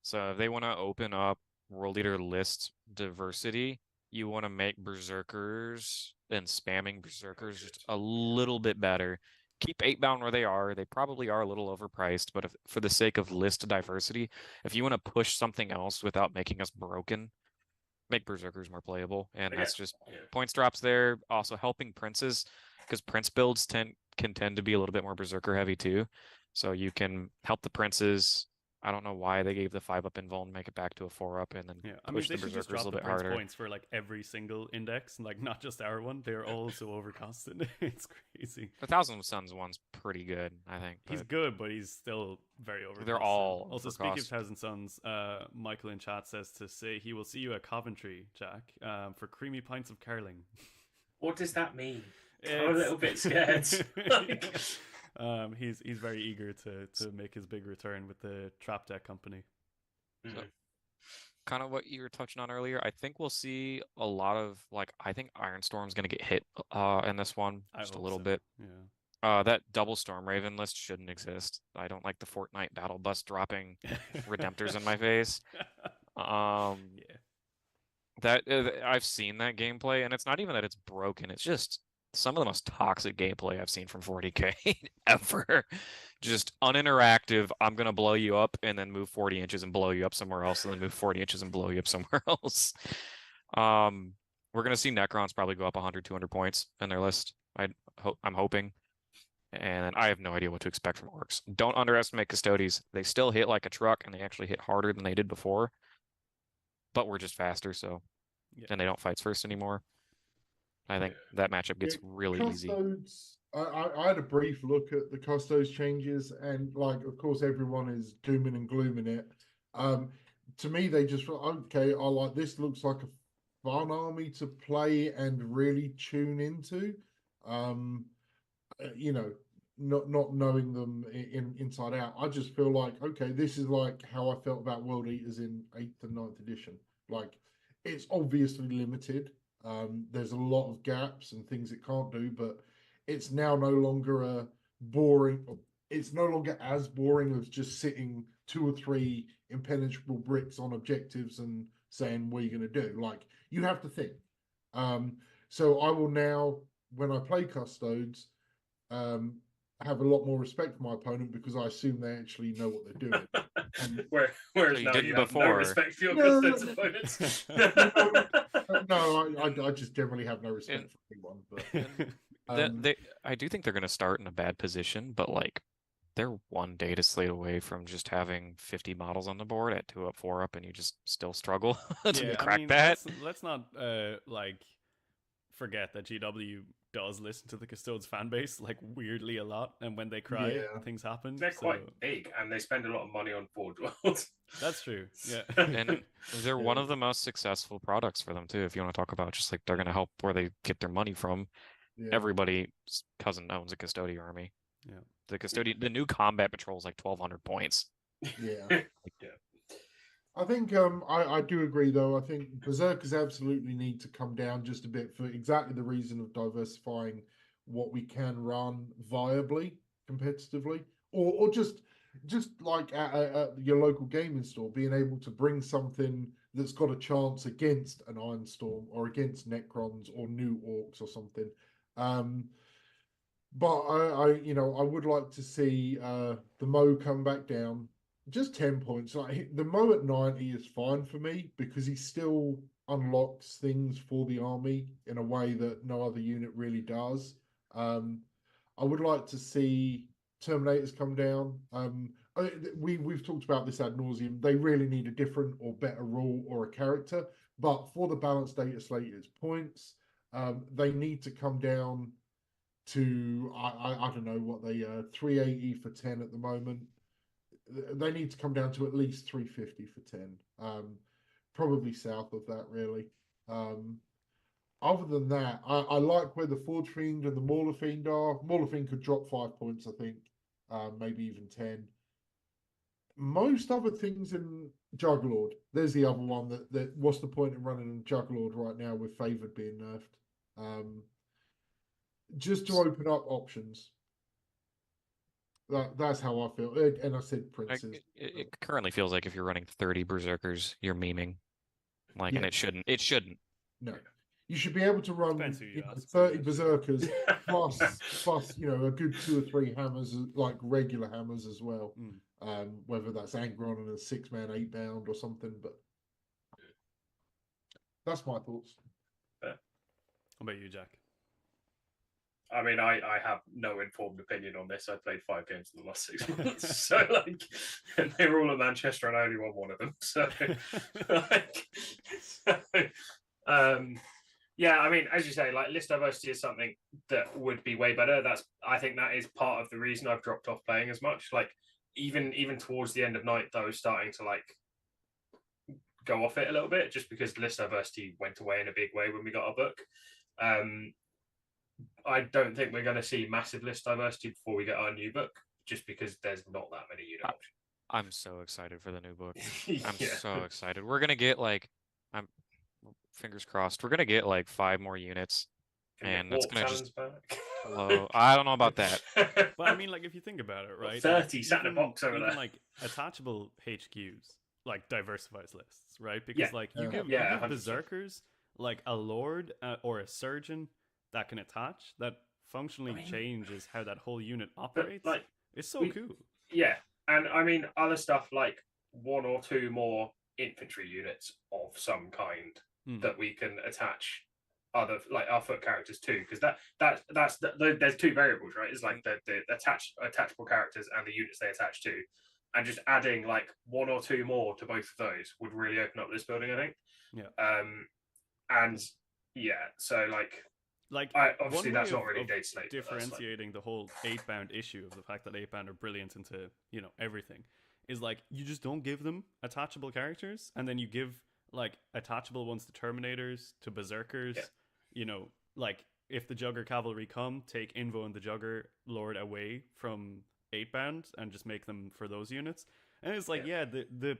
So if they want to open up World Leader list diversity, you want to make Berserkers and spamming Berserkers just a little bit better. Keep 8-bound where they are. They probably are a little overpriced, but for the sake of list diversity, if you want to push something else without making us broken, make Berserkers more playable. And that's just points drops there. Also helping Princes, because Prince builds can tend to be a little bit more Berserker heavy too. So you can help the Princes. I don't know why they gave the 5-up invuln and make it back to a 4-up and then push the Berserkers a little bit harder. Points for like every single index, like not just our one. They're all so overcosted. It's crazy. The Thousand Suns one's pretty good, I think. He's good, but he's still very overcosted. They're all also speaking of Thousand Suns, Michael in chat says to say he will see you at Coventry, Jack, for creamy pints of carling. What does that mean? I'm a little bit scared. He's very eager to make his big return with the Trap Deck company. So, kind of what you were touching on earlier, I think we'll see a lot of I think Ironstorm's going to get hit in this one just a little bit. Yeah. That double Storm Raven list shouldn't exist. I don't like the Fortnite battle bus dropping Redemptors in my face. That I've seen that gameplay, and it's not even that it's broken. It's just some of the most toxic gameplay I've seen from 40k ever. Just uninteractive. I'm gonna blow you up and then move 40 inches and blow you up somewhere else, and then move 40 inches and blow you up somewhere else. We're gonna see Necrons probably go up 100, 200 points in their list. I'm hoping, and I have no idea what to expect from Orcs. Don't underestimate Custodes. They still hit like a truck, and they actually hit harder than they did before. But we're just faster, so and they don't fight first anymore. I think that matchup gets really easy. I had a brief look at the Custodes changes, and like, of course, everyone is dooming and glooming it. To me, they just feel okay. I like this. Looks like a fun army to play and really tune into. You know, not knowing them inside out. I just feel like okay, this is like how I felt about World Eaters in 8th and 9th edition. Like, it's obviously limited. There's a lot of gaps and things it can't do, but it's now no longer a boring. It's no longer as boring as just sitting 2 or 3 impenetrable bricks on objectives and saying, what are you going to do? Like, you have to think. So I will now, when I play Custodes, have a lot more respect for my opponent because I assume they actually know what they're doing. Whereas now you have no respect for your Custodes opponents. No, I just generally have no respect for anyone. But I do think they're going to start in a bad position, but like they're one data slate away from just having 50 models on the board at 2-up, 4-up, and you just still struggle to crack that. Let's not like forget that GW does listen to the Custodes fan base like weirdly a lot, and when they cry, things happen. They're quite big, and they spend a lot of money on board worlds. That's true. Yeah, and they're one of the most successful products for them too. If you want to talk about just like they're going to help where they get their money from. Everybody's cousin owns a Custodian army. Yeah, the new combat patrol is like 1,200 points. Yeah. I think I do agree though. I think Berserkers absolutely need to come down just a bit for exactly the reason of diversifying what we can run viably, competitively, or just like at your local gaming store, being able to bring something that's got a chance against an Ironstorm or against Necrons or new Orcs or something. But I would like to see the Mo come back down. just 10 points. Like the Mo at 90 is fine for me because he still unlocks things for the army in a way that no other unit really does. I would like to see Terminators come down. We've talked about this ad nauseum. They really need a different or better rule or a character, but for the balanced data slate, it's points. They need to come down to I don't know what they 380 for 10 at the moment. They need to come down to at least 350 for 10. Probably south of that, really. Other than that, I like where the Forge Fiend and the Mauler Fiend are. Mauler Fiend could drop 5 points, I think, maybe even 10. Most other things in Jugglord, there's the other one that what's the point in running Jugglord right now with Favored being nerfed? Just to open up options. That's how I feel. And I said princes. It currently feels like if you're running 30 berserkers, you're memeing. Like, Yeah. and it shouldn't. It shouldn't. No. You should be able to run Depends who you ask, 30 I guess. berserkers plus a good 2 or 3 hammers, like regular hammers as well. Whether that's Angron and a 6-man 8-bound or something, but that's my thoughts. What about you, Jack? I mean, I have no informed opinion on this. I played 5 games in the last 6 months, so like, and they were all at Manchester, and I only won one of them. So, yeah. I mean, as you say, like list diversity is something that would be way better. I think that is part of the reason I've dropped off playing as much. Like, even towards the end of night, though, starting to like go off it a little bit, just because list diversity went away in a big way when we got our book. I don't think we're going to see massive list diversity before we get our new book, just because there's not that many unit options. I'm so excited for the new book. Yeah. I'm so excited. We're gonna get like, I'm fingers crossed. We're gonna get like 5 more units, and that's gonna just blow. I don't know about that. But I mean, like, if you think about it, right? 30 sat in a box over even there. like attachable HQs, like diversifies lists, right? Because Yeah. like you give 100%. berserkers like a lord or a surgeon that can attach, that functionally changes how that whole unit operates. like, it's so cool. Yeah, and I mean other stuff like 1 or 2 more infantry units of some kind that we can attach other like our foot characters to, because there's 2 variables, right? It's like the attachable characters and the units they attach to, and just adding like 1 or 2 more to both of those would really open up this building, I think. Yeah. And yeah, so like obviously that's not really data slate. Differentiating the whole 8-bound issue of the fact that 8-bound are brilliant into everything is like you just don't give them attachable characters, and then you give like attachable ones to Terminators, to Berserkers. Like if the Jugger Cavalry come, take Invo and the Jugger Lord away from 8-bound and just make them for those units. And it's like the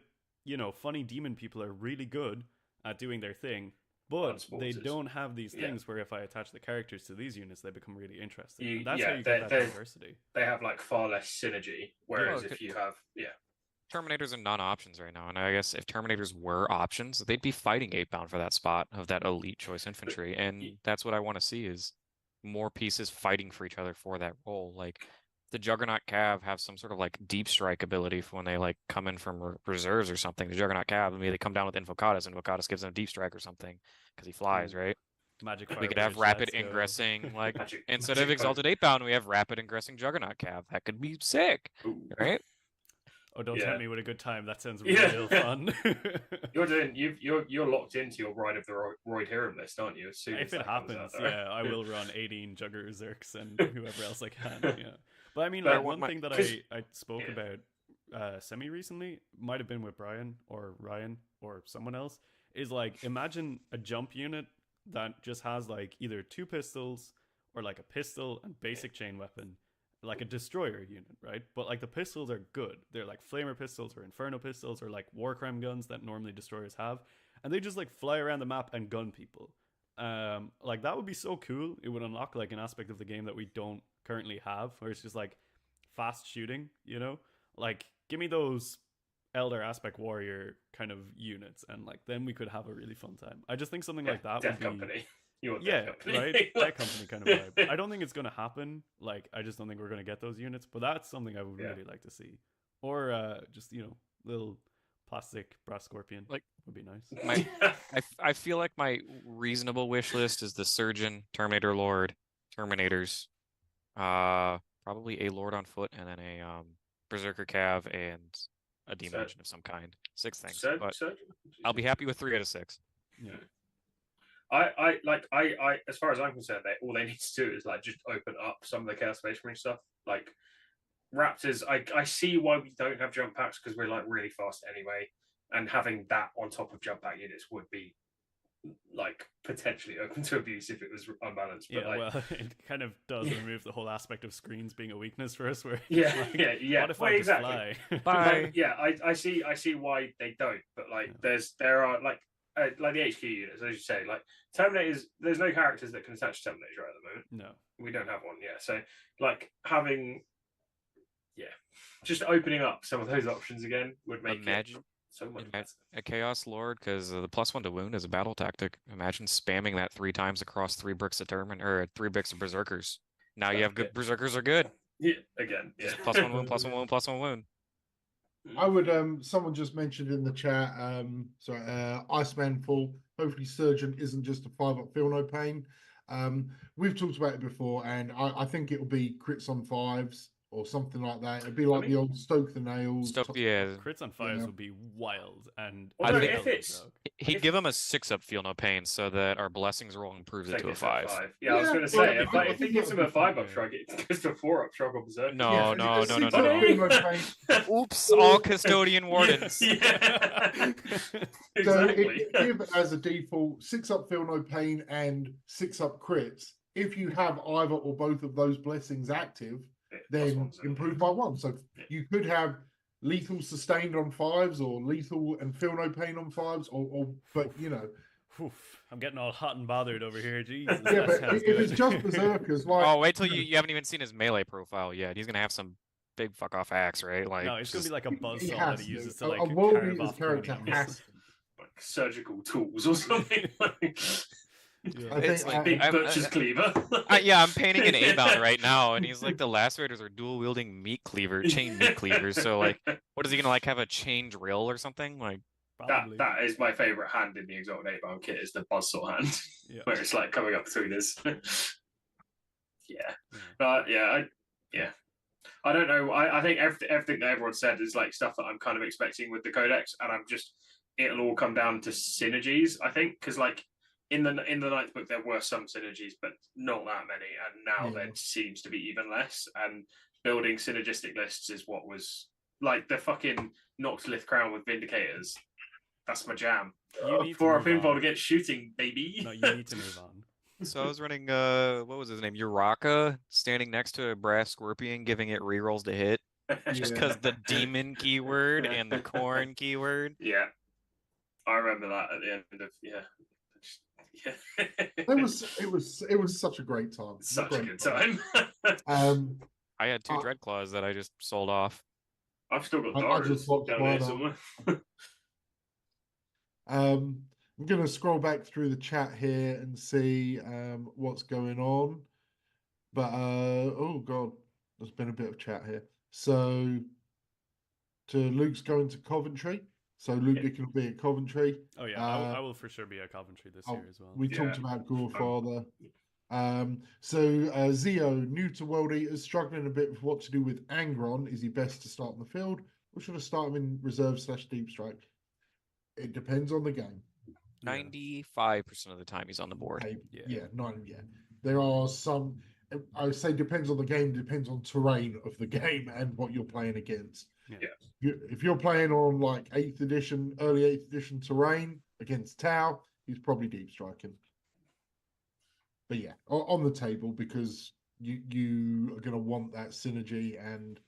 funny demon people are really good at doing their thing, but they don't have these things where if I attach the characters to these units, they become really interesting. And that's how you get that diversity. They have like far less synergy, whereas if you have Terminators are non-options right now, and I guess if Terminators were options, they'd be fighting 8-bound for that spot of that elite choice infantry, and that's what I want to see is more pieces fighting for each other for that role. Like the Juggernaut Cav have some sort of like deep strike ability for when they like come in from reserves or something. The Juggernaut Cav immediately come down with Invocatus, and Invocatus gives them deep strike or something because he flies, right? Magic we could have rapid ingressing, like instead of Exalted 8-bound, we have rapid ingressing Juggernaut Cav. That could be sick, right? Oh, don't tempt me with a good time. That sounds real fun. You're locked into your Ride of the Roid Hiram list, aren't you? As soon if as it happens, I will run 18 Jugger Zerks and whoever else I can. Yeah, but I mean, like one thing that I spoke about semi recently, might have been with Brian or Ryan or someone else, is like imagine a jump unit that just has like either 2 pistols or like a pistol and basic chain weapon, like a destroyer unit, right? But like the pistols are good. They're like flamer pistols or inferno pistols or like warcrime guns that normally destroyers have, and they just like fly around the map and gun people. Like that would be so cool. It would unlock like an aspect of the game that we don't currently have, where it's just like fast shooting, like give me those Elder Aspect Warrior kind of units, and like then we could have a really fun time. I just think something like that would be Company. Company. Right? Death Company kind of vibe. I don't think it's going to happen. Like, I just don't think we're going to get those units, but that's something I would really like to see. or just little plastic brass scorpion Like, would be nice. I feel like my reasonable wish list is the Surgeon, Terminator Lord, Terminators, probably a Lord on foot, and then a Berserker Cav and a Demon Engine of some kind. 6 things, but I'll be happy with 3 out of 6. Yeah. I as far as I'm concerned, all they need to do is like just open up some of the Chaos Space Marine stuff. Like Raptors, I see why we don't have jump packs because we're like really fast anyway, and having that on top of jump pack units would be like potentially open to abuse if it was unbalanced. But Yeah, like, well, it kind of does remove the whole aspect of screens being a weakness for us. Where yeah, like, yeah. What if Well, I just exactly. fly? Bye. Like, yeah, I see why they don't, but like there are like the HQ units, as you say, like Terminators. There's no characters that can attach to Terminator right at the moment. No, We don't have one yet. So like having, just opening up some of those options again would make Imagine it so much better. a Chaos Lord, because the +1 to wound is a battle tactic. Imagine spamming that 3 times across 3 bricks of or 3 bricks of Berserkers. Now you have good Berserkers are good. Yeah, again, yeah. Just +1 wound, +1 wound, +1 wound. I would someone just mentioned in the chat, Iceman Fall. Hopefully Surgeon isn't just a 5-up feel no pain. We've talked about it before, and I think it'll be crits on 5s or something like that. It'd be like the old Stoke the Nails. crits on 5s Yeah. would be wild, and Although think- if it's He'd give him a 6-up feel no pain so that our blessings roll improves it to a 5. Yeah, I was going to well, say I if think it gives him a that'd 5-up be shrug, it goes to a 4-up shrug on Berserker. No, Yeah, no, it's no, no, 6-up no, feel no. no pain. Oops, all custodian wardens. Yeah. So Exactly. if as a default 6-up feel no pain and 6-up crits, if you have either or both of those blessings active, then improve by 1. So you could have lethal sustained on 5s or lethal and feel no pain on 5s, or but Oof, I'm getting all hot and bothered over here. Jesus, yeah, that but sounds if it's good. just berserkers, like Oh, wait till you haven't even seen his melee profile yet. He's gonna have some big fuck off axe, right? Like, No, it's gonna be like a he buzzsaw that has he to. uses to A like world carve beater's off character cronies. has to. Like surgical tools or something. Yeah. I It's think like- Big I'm- butcher's cleaver. yeah, I'm painting an A-bound right now, and he's like the last raiders are dual wielding meat chain meat cleavers. So like, what is he gonna like have a chain drill or something? Like, Probably. That is my favourite hand in the Exalted 8-bound kit, is the buzzsaw hand, Yeah. where it's like coming up between us. Yeah. Yeah. But yeah, I don't know. I think everything that everyone said is like stuff that I'm kind of expecting with the Codex, and it'll all come down to synergies, I think, because like in the ninth book there were some synergies, but not that many, and now there seems to be even less. And building synergistic lists is what was like the fucking Noctilith Crown with Vindicators. That's my jam. You need to For a move pinfall on. to get shooting, baby. No, you need to move on. so I was running what was his name? Uraka, standing next to a brass scorpion, giving it rerolls to hit, just because the demon keyword and the Khorne keyword. Yeah, I remember that at the end of It was such a great time. such a good time. I had 2 Dreadclaws that I just sold off. I've still got I Doris just locked down mine here up. somewhere. I'm going to scroll back through the chat here and see what's going on. But oh god, there's been a bit of chat here. So Luke's going to Coventry. So Luke Dickin will be at Coventry. Oh yeah, I will for sure be at Coventry this year as well. We talked about Gorefather. So Zio, new to World Eaters, struggling a bit with what to do with Angron. Is he best to start in the field, or should I start him in reserve / deep strike? It depends on the game. 95% of the time he's on the board. Okay, yeah. There are some. I would say depends on the game, depends on terrain of the game and what you're playing against. Yeah. If you're playing on like 8th edition, early 8th edition terrain against Tau, he's probably deep striking. But yeah, on the table, because you are going to want that synergy and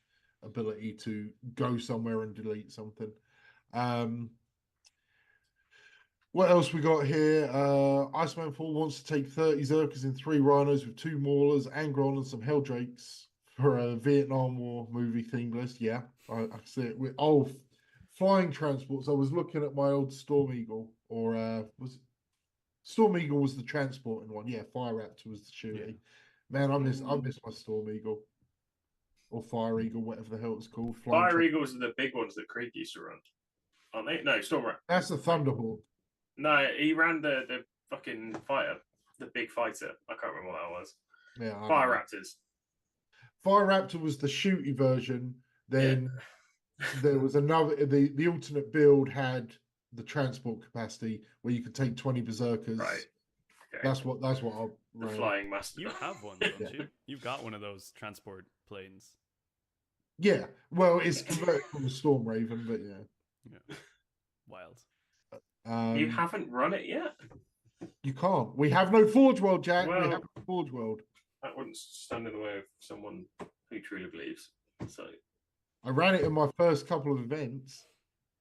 ability to go somewhere and delete something. What else we got here? Iceman Fall wants to take 30 Zerkers in 3 Rhinos with 2 Maulers, Angron, and some Helldrakes for a Vietnam War movie themed list. Yeah, I see it. Flying transports. I was looking at my old Storm Eagle, or was it? Storm Eagle was the transporting one. Yeah, Fire Raptor was the shooting. Yeah. Man, I miss my Storm Eagle. or Fire Eagle, whatever the hell it's called. Fire Eagles are the big ones that Krieg used to run, aren't they? No, Storm. That's the Thunderhawk. No, he ran the fucking fighter, the big fighter. I can't remember what that was. Yeah, Fire Raptors. Fire Raptor was the shooty version. Then there was another. The alternate build had the transport capacity where you could take 20 berserkers. Right. Okay. That's what I The flying master. You have one, don't you? You've got one of those transport planes. Yeah. Well, it's converted from a Storm Raven, but Yeah. Wild. You haven't run it yet? You can't. We have no Forge World, Jack. Well, we have no Forge World. That wouldn't stand in the way of someone who truly believes. So I ran it in my first couple of events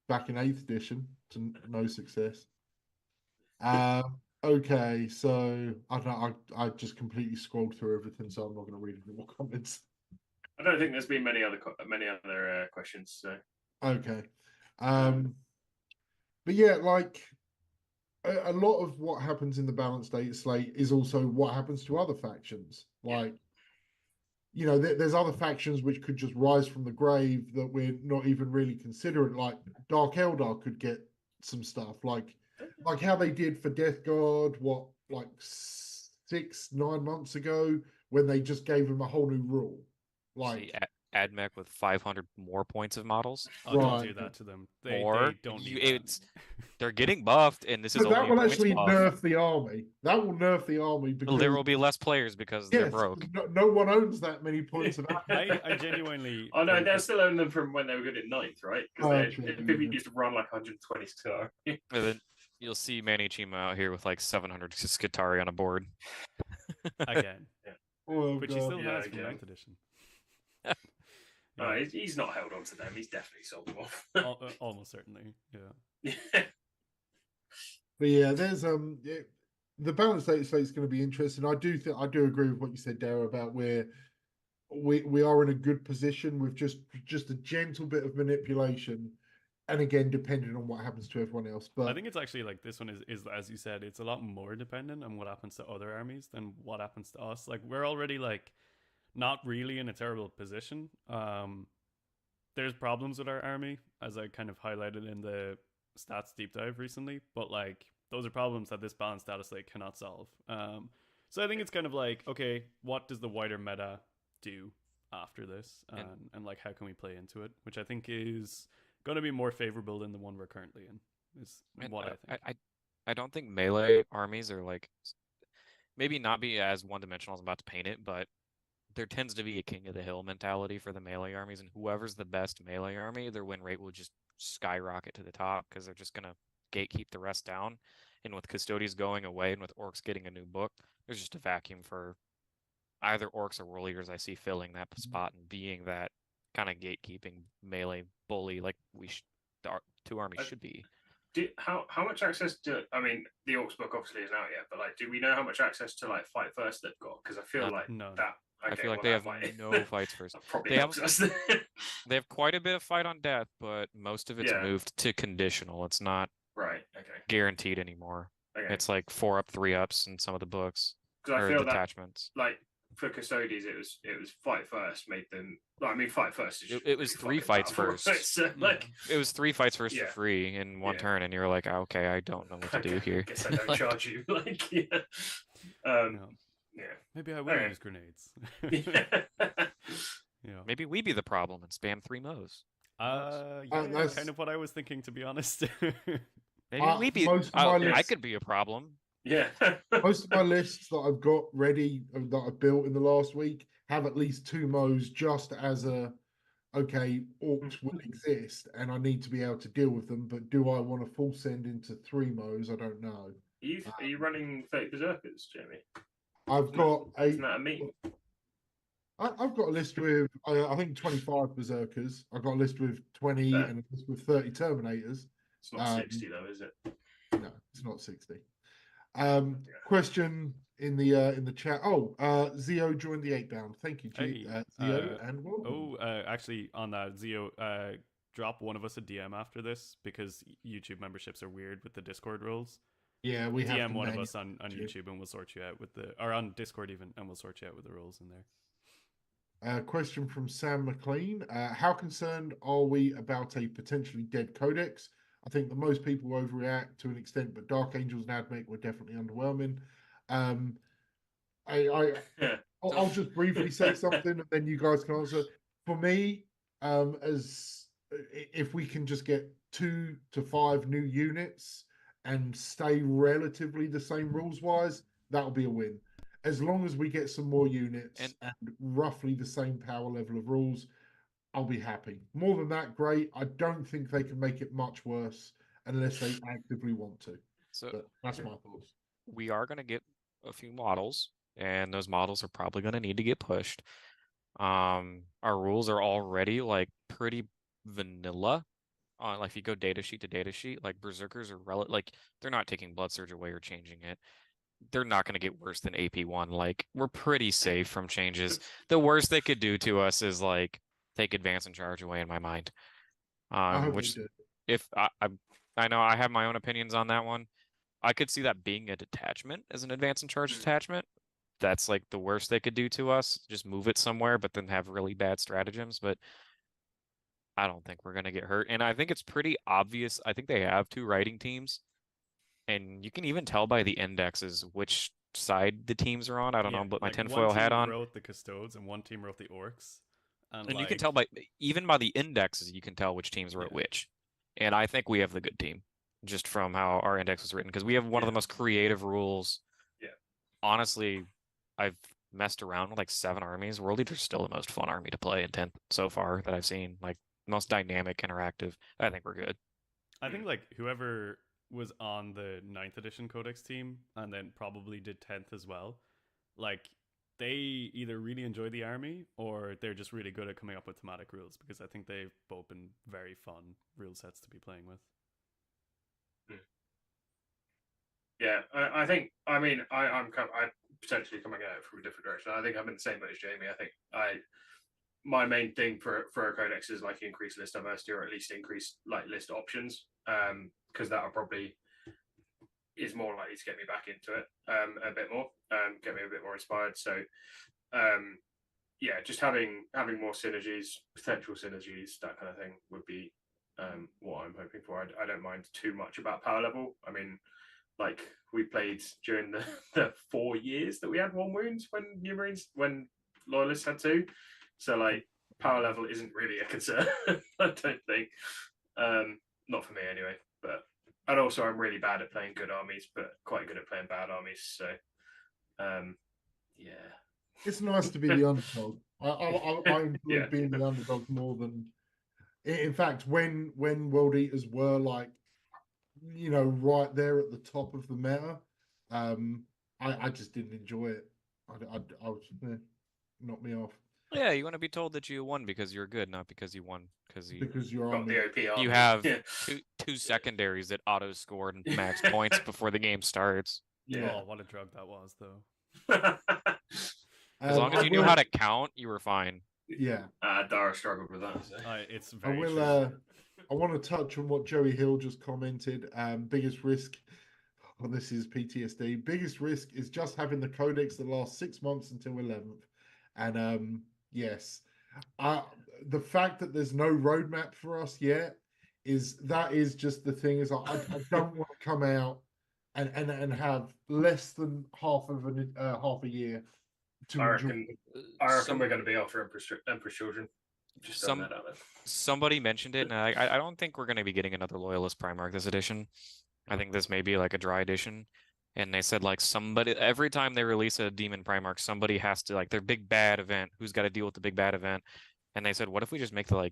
back in 8th edition to no success. Okay, so I don't know. I just completely scrolled through everything, so I'm not going to read any more comments. I don't think there's been many other questions. So okay, but yeah, like a lot of what happens in the balanced data slate is also what happens to other factions. Like, you know, there's other factions which could just rise from the grave that we're not even really considering. Like Dark Eldar could get some stuff, like how they did for Death Guard, like 6-9 months ago, when they just gave them a whole new rule. Like AdMech with 500 more points of models. Oh, don't do that to them. They don't need that. They're getting buffed, and this is that only will a points actually buff. nerf the army. That will nerf the army because there will be less players because they're broke. No one owns that many points of I genuinely. Oh no, they're still owning them from when they were good at 9th, right? Because people used to run like 120 star. And then you'll see Manny Chima out here with like 700 Skitari on a board. Again. Oh, which he still has from 9th edition. No, he's not held on to them. He's definitely sold them off. Almost certainly, yeah. But yeah, there's the balance data slate is going to be interesting. I do agree with what you said, Dara, about where we are in a good position with just a gentle bit of manipulation, and again, depending on what happens to everyone else. But I think it's actually like this one is as you said, it's a lot more dependent on what happens to other armies than what happens to us. Like we're already like not really in a terrible position. There's problems with our army, as I kind of highlighted in the stats deep dive recently, but like those are problems that this balanced data slate cannot solve. So I think it's kind of like, okay, what does the wider meta do after this, and like how can we play into it, which I think is going to be more favorable than the one we're currently in. Is what I think. I don't think melee armies are like, maybe not be as one-dimensional as I'm about to paint it, but there tends to be a king of the hill mentality for the melee armies, and whoever's the best melee army, their win rate will just skyrocket to the top because they're just going to gatekeep the rest down. And with Custodies going away and with Orcs getting a new book, there's just a vacuum for either Orcs or War Leaders I see filling that spot and being that kind of gatekeeping melee bully like the two armies should be. How much access do, I mean, the Orcs book obviously isn't out yet, but like, do we know how much access to like Fight First they've got? Because I feel like that. Okay, I feel like they have no fights first. They have quite a bit of fight on death, but most of it's moved to conditional. It's not guaranteed anymore. Okay. It's like 4 up, 3 ups in some of the books or detachments. Like for Custodies, it was Fight First made them. I mean, Fight First. It was 3 fights first. Like it was 3 fights first for free in one turn, and you're like, okay, I don't know what to do here. Guess I don't charge you. Like, maybe I will use grenades. Maybe we be the problem and spam 3 Mo's. That's kind of what I was thinking, to be honest. Maybe we be. I could be a problem. Yeah. Most of my lists that I've got ready, that I've built in the last week, have at least 2 Mo's just as Orcs will exist, and I need to be able to deal with them. But do I want to full send into 3 Mo's? I don't know. Are you running 30 Berserkers, Jamie? I've got Isn't that a meme? I've got a list with I think 25 Berserkers. I've got a list with 20 and a list with 30 Terminators. It's not 60 though, is it? No, it's not 60. Question in the chat. Zio joined the 8-bound. Thank you, Zio, and welcome. Actually, on that, Zio, drop one of us a DM after this, because YouTube memberships are weird with the Discord rules. Yeah, we DM one of us on YouTube, and we'll sort you out with or on Discord even, and we'll sort you out with the rules in there. Question from Sam McLean. How concerned are we about a potentially dead codex? I think that most people overreact to an extent, but Dark Angels and Admech were definitely underwhelming. Um, I'll just briefly say something, and then you guys can answer. For me, as if we can just get 2 to 5 new units and stay relatively the same rules wise, that'll be a win. As long as we get some more units and roughly the same power level of rules, I'll be happy. More than that, great. I don't think they can make it much worse unless they actively want to. So But that's my thoughts. we are going to get a few models, and those models are probably going to need to get pushed. Our rules are already like pretty vanilla. Like if you go data sheet to data sheet, like berserkers are like they're not taking blood surge away or changing it. They're not going to get worse than AP1. Like we're pretty safe from changes. The worst they could do to us is like take advance and charge away in my mind. I hope Which they do. if I know I have my own opinions on that one. I could see that being a detachment as an advance and charge detachment. That's like the worst they could do to us. Just move it somewhere, but then have really bad stratagems. But I don't think we're gonna get hurt. And I think it's pretty obvious. I think they have 2 writing teams, and you can even tell by the indexes which side the teams are on. I don't know, but my like tinfoil one hat team on. wrote the custodes and one team wrote the orcs, and And you like can tell by even by the indexes, you can tell which teams wrote which. And I think we have the good team, just from how our index was written, because we have one of the most creative rules. Yeah. Honestly, I've messed around with like 7 armies. World Eater's still the most fun army to play in 10th so far that I've seen. Like most dynamic, interactive. I think we're good. I think like whoever was on the 9th edition codex team and then probably did 10th as well, like they either really enjoy the army or they're just really good at coming up with thematic rules, because I think they've both been very fun rule sets to be playing with. Yeah, I think. I mean, I'm potentially coming at it from a different direction. I think I'm in the same boat as Jamie. I think my main thing for a codex is like increase list diversity, or at least increase like list options, because that'll probably is more likely to get me back into it a bit more, get me a bit more inspired. So yeah, just having more synergies, potential synergies, that kind of thing would be what I'm hoping for. I don't mind too much about power level. I mean, like we played during the 4 years that we had 1 wound when loyalists had 2. So like power level isn't really a concern. I don't think. Not for me anyway. But and also I'm really bad at playing good armies, but quite good at playing bad armies. So yeah. It's nice to be the underdog. I enjoy being the underdog more than. In fact, when World Eaters were like, right there at the top of the meta, I just didn't enjoy it. I was knocked me off. Yeah, you want to be told that you won because you're good, not because you won because you're got on the OP army. you have two secondaries that auto scored and max points before the game starts. Yeah. Oh, what a drug that was, though. As long as you knew how to count, you were fine. Yeah. Dara struggled with that. So. It's very I want to touch on what Joey Hill just commented. Biggest risk. Oh, this is PTSD. Biggest risk is just having the codex that lasts 6 months until 11th. And yes, the fact that there's no roadmap for us yet is just the thing. Is I don't want to come out and have less than half a year to I enjoy. reckon we're going to be off for Emperor's Children. Just that out there. Somebody mentioned it, and I don't think we're going to be getting another Loyalist Primarch this edition. I think this may be like a dry edition. And they said like every time they release a Demon Primarch, somebody has to like their big bad event. Who's got to deal with the big bad event? And they said, what if we just make the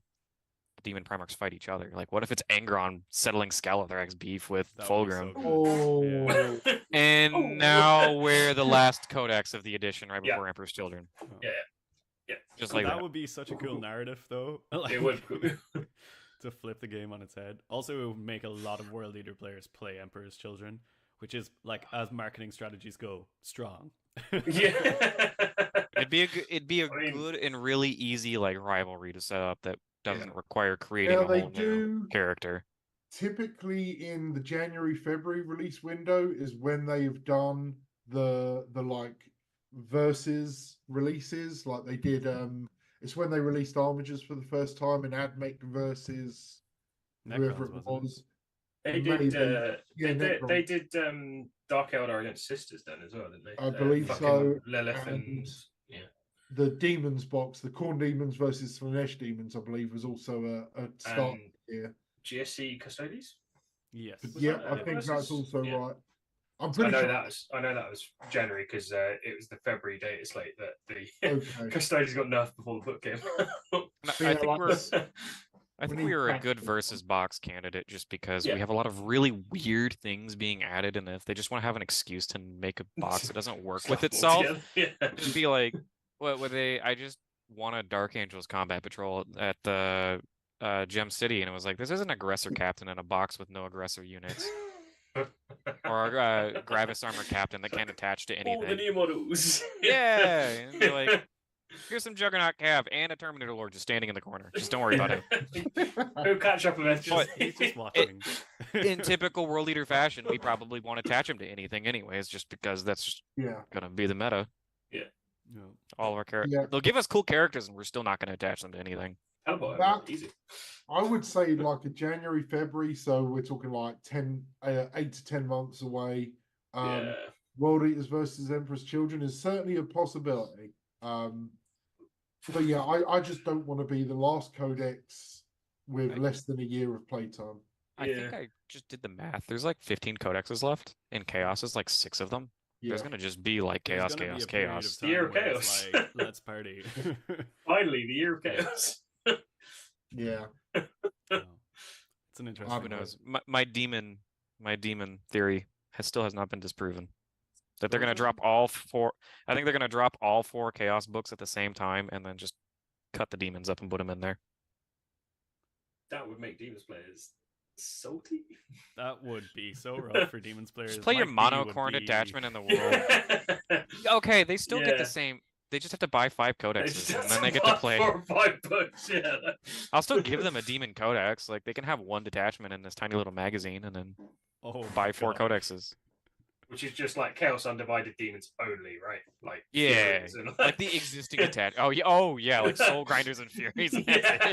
Demon Primarchs fight each other? Like, what if it's Angron settling Skalathrax beef with Fulgrim? So yeah. And now we're the last codex of the edition right before Emperor's Children. Yeah. Just so like that would be such a cool narrative, though. It would. To flip the game on its head. Also, it would make a lot of World Eater players play Emperor's Children, which is like, as marketing strategies go, strong. Yeah. It'd be a good and really easy like rivalry to set up that doesn't require creating a whole new character. Typically in the January-February release window is when they've done the like versus releases, like they did It's when they released Armigers for the first time in Admech versus whoever Necrons, it wasn't it? was. They Maybe. did. Yeah, They Necron. did Dark Eldar against Sisters then as well, didn't they? I believe fucking so. Lilith And and yeah. the Demons box, the Khorne Demons versus Slanesh Demons, I believe, was also a start And here. GSC Custodies. Yes. Was Yeah, that I think that's versus? also Yeah. right. I'm I pretty know sure. that was January because it was the February data slate that the Okay. Custodians got nerfed before the book came. And Yeah, I think like we're this- I think need we were a patch good for versus box candidate just because Yeah. we have a lot of really weird things being added, and if they just want to have an excuse to make a box that doesn't work Stuff with them all itself, together. Yeah. it'd be like, what would they? I just won a Dark Angels combat patrol at the Gem City, and it was like, this is an aggressor captain in a box with no aggressor units, or a Gravis armor captain that can't attach to All the anything. new models. Yeah, and be like, here's some Juggernaut Cav and a Terminator Lord just standing in the corner. Just don't worry about it. Go catch up eventually. But He's just watching. In typical World Leader fashion, we probably won't attach him to anything anyways, just because that's just Yeah. gonna be the meta. No. All of our characters, Yeah. they'll give us cool characters, and we're still not gonna attach them to anything. Teleport, That- easy. I would say like a January, February, so we're talking like 8 to 10 months away. Yeah. World Eaters versus Emperor's Children is certainly a possibility. But yeah, I just don't want to be the last codex with less than a year of playtime. I think I just did the math. There's like 15 codexes left, and Chaos is like 6 of them. Yeah. There's gonna just be like There's chaos, gonna be chaos, a period chaos. of time Year of where it's chaos. like, let's party. Finally, the year of chaos. Yeah. No. It's an interesting. I Who don't know. knows? My demon theory still has not been disproven. That they're What gonna was drop all 4. I think they're gonna drop all 4 chaos books at the same time, and then just cut the demons up and put them in there. That would make Demons players salty. That would be so rough for Demons players. Just play your Mike B mono would Khorne be- detachment in the world. Okay, they still get Yeah. the same. They just have to buy 5 They codexes, just and then they get to buy play. 4 or 5 books. Yeah. I'll still give them a demon codex. Like they can have 1 detachment in this tiny little magazine, and then Oh, buy my 4 God. codexes. Which is just like Chaos Undivided Demons only, right? Like Yeah, Furies and like the existing attach. Oh yeah, like Soul Grinders and Furies. And that's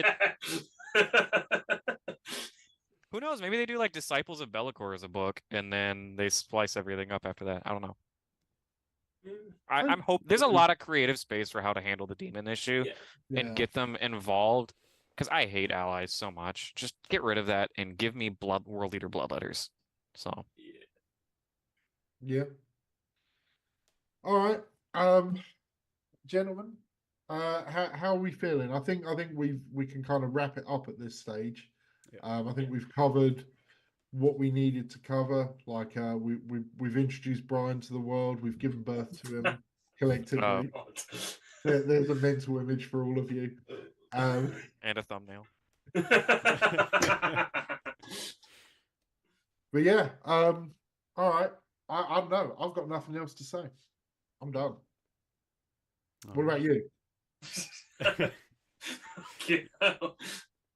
it. Who knows? Maybe they do like Disciples of Bellicor as a book, and then they splice everything up after that. I don't know. I'm hope there's a lot of creative space for how to handle the demon issue and Yeah. get them involved. Because I hate allies so much. Just get rid of that and give me World Leader bloodletters. So Yeah. All right. Gentlemen, how are we feeling? I think we can kind of wrap it up at this stage. Yeah. I think we've covered what we needed to cover. Like we've introduced Brian to the world. We've given birth to him collectively. There's a mental image for all of you. and a thumbnail. But yeah. All right. I don't know. I've got nothing else to say. I'm done. What about you? That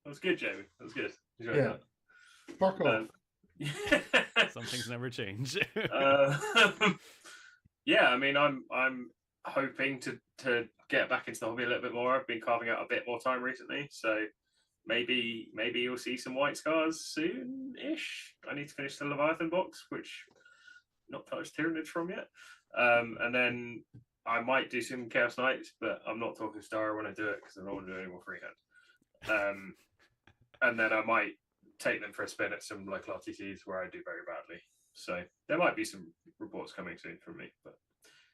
was good, Jamie. That was good. Enjoyed Yeah. Fuck off. that. Some things never change. Yeah, I mean, I'm hoping to get back into the hobby a little bit more. I've been carving out a bit more time recently, so maybe you'll see some white scars soon-ish. I need to finish the Leviathan box, which not touched Tyrannid from yet, and then I might do some Chaos Knights, but I'm not talking Star when I do it because I don't want to do any more freehand. And then I might take them for a spin at some local RTCs where I do very badly. So there might be some reports coming soon from me, but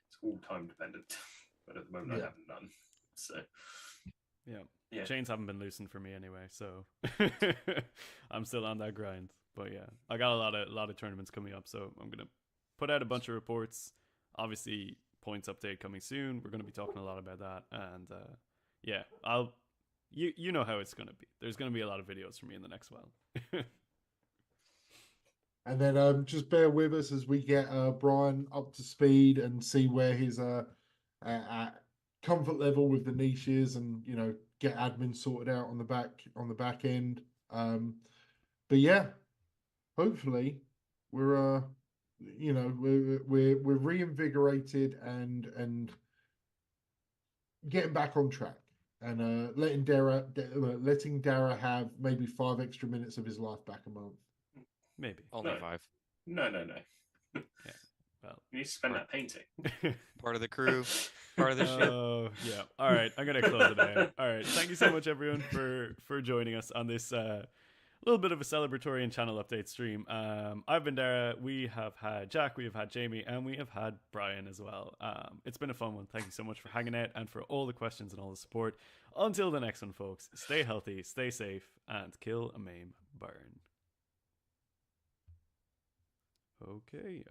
it's all time dependent. But at the moment, I haven't done. So yeah. Chains haven't been loosened for me anyway, so I'm still on that grind. But yeah, I got a lot of tournaments coming up, so I'm gonna put out a bunch of reports. Obviously, points update coming soon. We're gonna be talking a lot about that, and yeah, you know how it's gonna be. There's gonna be a lot of videos from me in the next while. And then just bear with us as we get Brian up to speed and see where his comfort level with the niche is, and get admin sorted out on the back end. But yeah, hopefully we're we're reinvigorated and getting back on track. and letting Dara have maybe 5 extra minutes of his life back a month. Maybe. Only No. 5. No. Yeah. Well, You need to spend Right. that painting. Part of the crew, part of the ship. Oh yeah. All right, I'm gonna close it out. All right, thank you so much, everyone, for joining us on this little bit of a celebratory and channel update stream. I've been Dara. We have had Jack. We have had Jamie, and we have had Brian as well. It's been a fun one. Thank you so much for hanging out and for all the questions and all the support. Until the next one, folks. Stay healthy, stay safe, and kill, maim, burn. Okay.